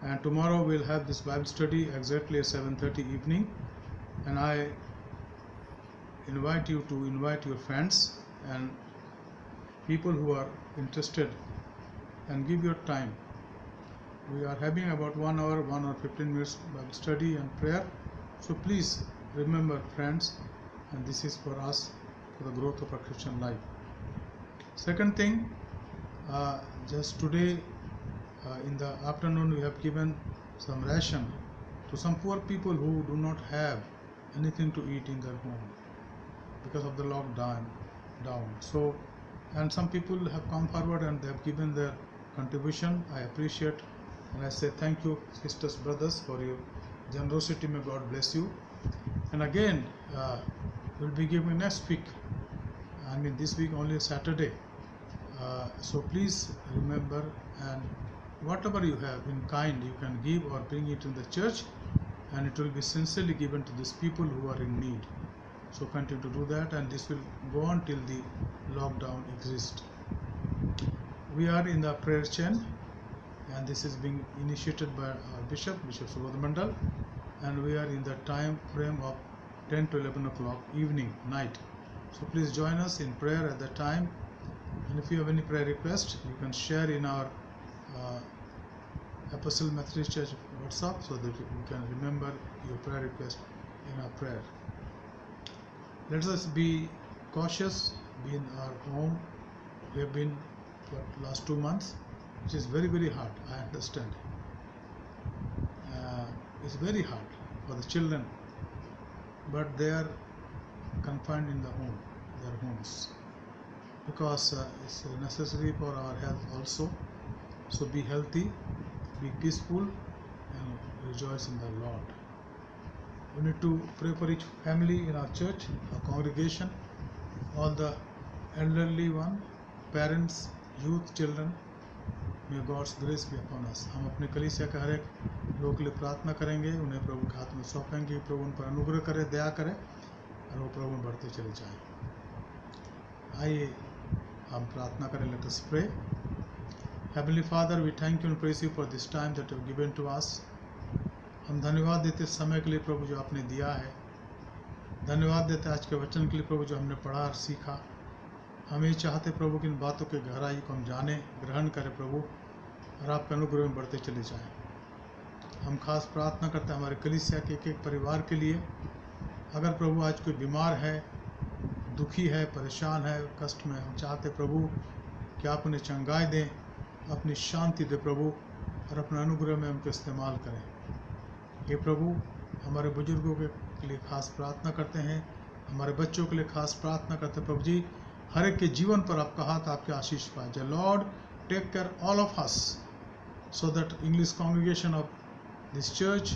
and tomorrow we'll have this Bible study exactly at 7:30 evening, and I invite you to invite your friends and people who are interested and give your time. We are having about 1 hour, 1 hour 15 minutes Bible study and prayer, so please remember, friends, and this is for us, for the growth of our Christian life. Second thing, just today in the afternoon we have given some ration to some poor people who do not have anything to eat in their home because of the lockdown. So, and some people have come forward and they have given their contribution. I appreciate and I say thank you, sisters, brothers, for your generosity. May God bless you. And again, we'll be giving next week. I mean this week only Saturday. So please remember, and whatever you have in kind you can give or bring it in the church, and it will be sincerely given to these people who are in need. So continue to do that, and this will go on till the lockdown exists. We are in the prayer chain, and this is being initiated by our Bishop Subodh Mandal, and we are in the time frame of 10 to 11 o'clock evening, night. So please join us in prayer at that time. And if you have any prayer request, you can share in our Apostle Methodist Church WhatsApp so that you can remember your prayer request in our prayer. Let us be cautious, be in our home. We have been for last 2 months, which is very, very hard. I understand. It's very hard for the children, but they are confined in the home, their homes, because it's necessary for our health also. So be healthy, be peaceful, and rejoice in the Lord. We need to pray for each family in our church, our congregation, all the elderly one, parents, youth, children. May God's grace be upon us. हम अपने कलीसिया के हर एक लोगों के लिए प्रार्थना करेंगे, उन्हें प्रभु के हाथ में सौंपेंगे, प्रभु उन पर अनुग्रह करे, दया करे और वो प्रभु बढ़ते चले जाएं। आइए हम प्रार्थना करें. Let us pray. Heavenly Father, we thank you and praise you for this time that you have given to us. हम धन्यवाद देते समय के लिए प्रभु जो आपने दिया है. धन्यवाद देते आज के वचन के लिए प्रभु जो हमने पढ़ा और सीखा. हम ये चाहते प्रभु कि इन बातों के गहराई को हम जाने, ग्रहण करें प्रभु, और आपके अनुग्रह में बढ़ते चले जाएं. हम खास प्रार्थना करते हैं हमारे कलीसिया के एक एक परिवार के लिए. अगर प्रभु आज कोई बीमार है, दुखी है, परेशान है, कष्ट में, हम चाहते प्रभु कि आप उन्हें चंगाई दें, अपनी शांति दे प्रभु, और अपने अनुग्रह में उनको इस्तेमाल करें. ये प्रभु हमारे बुजुर्गों के लिए खास प्रार्थना करते हैं, हमारे बच्चों के लिए खास प्रार्थना करते हैं प्रभु जी, हर एक के जीवन पर आपका हाथ, आपके आशीष पाए जाए. Lord, take care all of us so that English congregation of this church,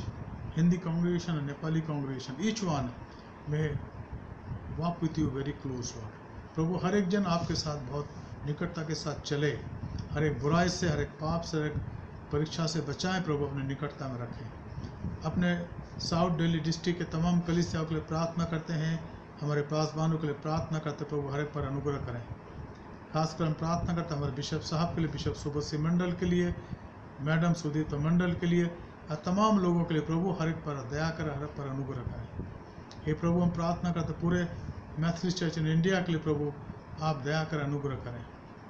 Hindi congregation and Nepali congregation, each one may walk with you very close, Lord. प्रभु हर एक जन आपके साथ बहुत निकटता के साथ चले, हर एक बुराई से, हर एक पाप से, हर एक परीक्षा से बचाएं प्रभु, अपने निकटता में रखें. अपने साउथ दिल्ली डिस्ट्रिक्ट के तमाम कलीसियाओं के लिए प्रार्थना करते हैं, हमारे पासवानों के लिए प्रार्थना करते प्रभु, हर एक पर अनुग्रह करें. खासकर हम प्रार्थना करते हैं हमारे बिशप साहब के लिए, बिशप सुबोध मंडल के लिए, मैडम सुदीप मंडल के लिए, और तमाम लोगों के लिए प्रभु हर एक पर दया करें, हर एक पर अनुग्रह करें. हे प्रभु हम प्रार्थना करते पूरे मैथोडिस्ट चर्च इन इंडिया के लिए प्रभु, आप दया करें, अनुग्रह करें.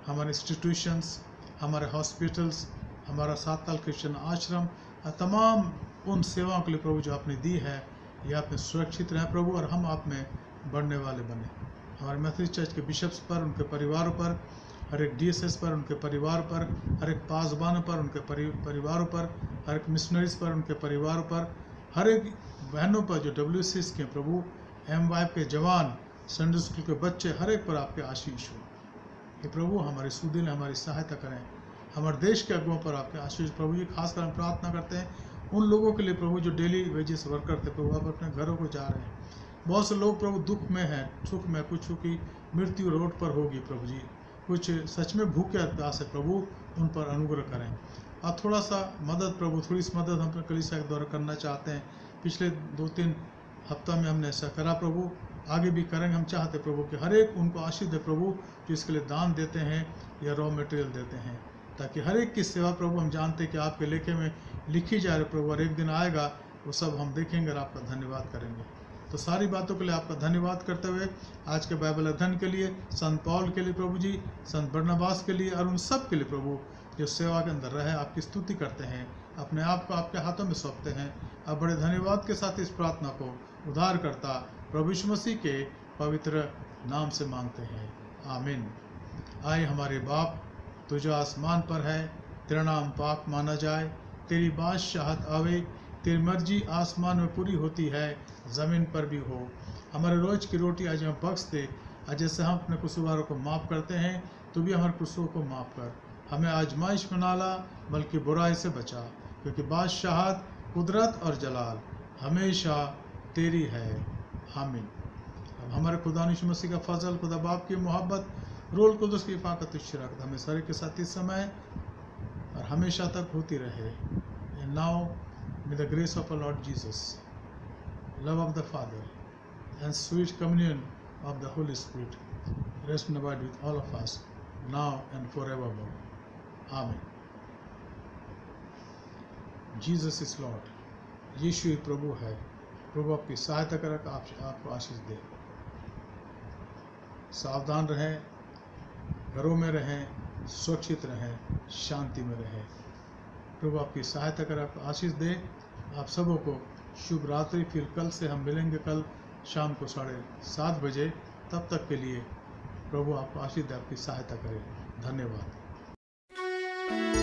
हमारे इंस्टीट्यूशंस, हमारे हॉस्पिटल्स, हमारा 7 ताल क्रिश्चियन आश्रम, और तमाम उन सेवाओं के लिए प्रभु जो आपने दी है, ये आप में सुरक्षित रहें प्रभु, और हम आप में बढ़ने वाले बने. हमारे मैथोडिस्ट चर्च के बिशप्स पर, उनके परिवारों पर, हर एक डीएसएस पर, उनके परिवार पर, हर एक पासवान पर, उनके परिवारों पर, हर एक मिशनरीज पर, उनके परिवारों पर, हर एक बहनों पर जो WCS के प्रभु, MY के जवान, संडे स्कूल के बच्चे, हर एक पर आपके आशीष हो. ये प्रभु हमारे सुदिन हमारी सहायता करें. हमारे देश के अगुओं पर आपके आशीष प्रभु जी. खासकर हम प्रार्थना करते हैं उन लोगों के लिए प्रभु जो डेली वेजेस वर्क करते प्रभु, आप अपने घरों को जा रहे हैं. बहुत से लोग प्रभु दुख में हैं, सुख में, कुछ की मृत्यु रोड पर होगी प्रभु जी, कुछ सच में भूखे और प्यास है प्रभु, उन पर अनुग्रह करें. और थोड़ा सा मदद प्रभु, थोड़ी सी मदद हम अपने कलीसिया के द्वारा करना चाहते हैं. पिछले 2-3 हफ्ता में हमने ऐसा करा प्रभु, आगे भी करेंगे. हम चाहते प्रभु कि हर एक उनको आशीष दे प्रभु, जो इसके लिए दान देते हैं या रॉ मटेरियल देते हैं, ताकि हर एक की सेवा प्रभु हम जानते हैं कि आपके लेखे में लिखी जा रही प्रभु, और एक दिन आएगा वो सब हम देखेंगे और आपका धन्यवाद करेंगे. तो सारी बातों के लिए आपका धन्यवाद करते हुए आज के बाइबल अध्ययन के लिए, संत पौल के लिए प्रभु जी, संत बरनबास के लिए, और उन सब के लिए प्रभु जो सेवा के अंदर रहे, आपकी स्तुति करते हैं, अपने आप को आपके हाथों में सौंपते हैं. अब बड़े धन्यवाद के साथ इस प्रार्थना को उद्धारकर्ता प्रभु यीशु मसीह के पवित्र नाम से मांगते हैं, आमीन. आए हमारे बाप, तुझा आसमान पर है, तेरा नाम पाक माना जाए, तेरी बादशाहत आवे, तेरी मर्जी आसमान में पूरी होती है, ज़मीन पर भी हो. हमारे रोज़ की रोटी आज हमें बख्श दे, और जैसे हम अपने कसूरवारों को माफ़ करते हैं, तो भी हमारे कसूरों को माफ़ कर. हमें आजमाइश में ना ला, बल्कि बुराई से बचा, क्योंकि बादशाहत, कुदरत और जलाल हमेशा तेरी है, आमीन. अब हमारे खुदा यीशु मसीह का फजल, खुदा बाप की मोहब्बत, रूहुल कुद्दुस की हिफाज़त इश्तिराक हमें सारे के साथ इस समय और हमेशा तक होती रहे. And now may the grace of our Lord Jesus, love of the Father, and sweet communion of the Holy Spirit rest and abide with all of us now and forevermore. Amen. Jesus is Lord. यीशु ही प्रभु है। प्रभु आपकी सहायता कर आपको आशीष दे। सावधान रहें, घरों में रहें, सुरक्षित रहें, शांति में रहें। प्रभु आपकी सहायता कर आपको आशीष दे। आप सबों को शुभ रात्रि। फिर कल से हम मिलेंगे, कल शाम को 7:30 बजे। तब तक के लिए प्रभु आपको आशीष दे, आपकी सहायता करे। धन्यवाद।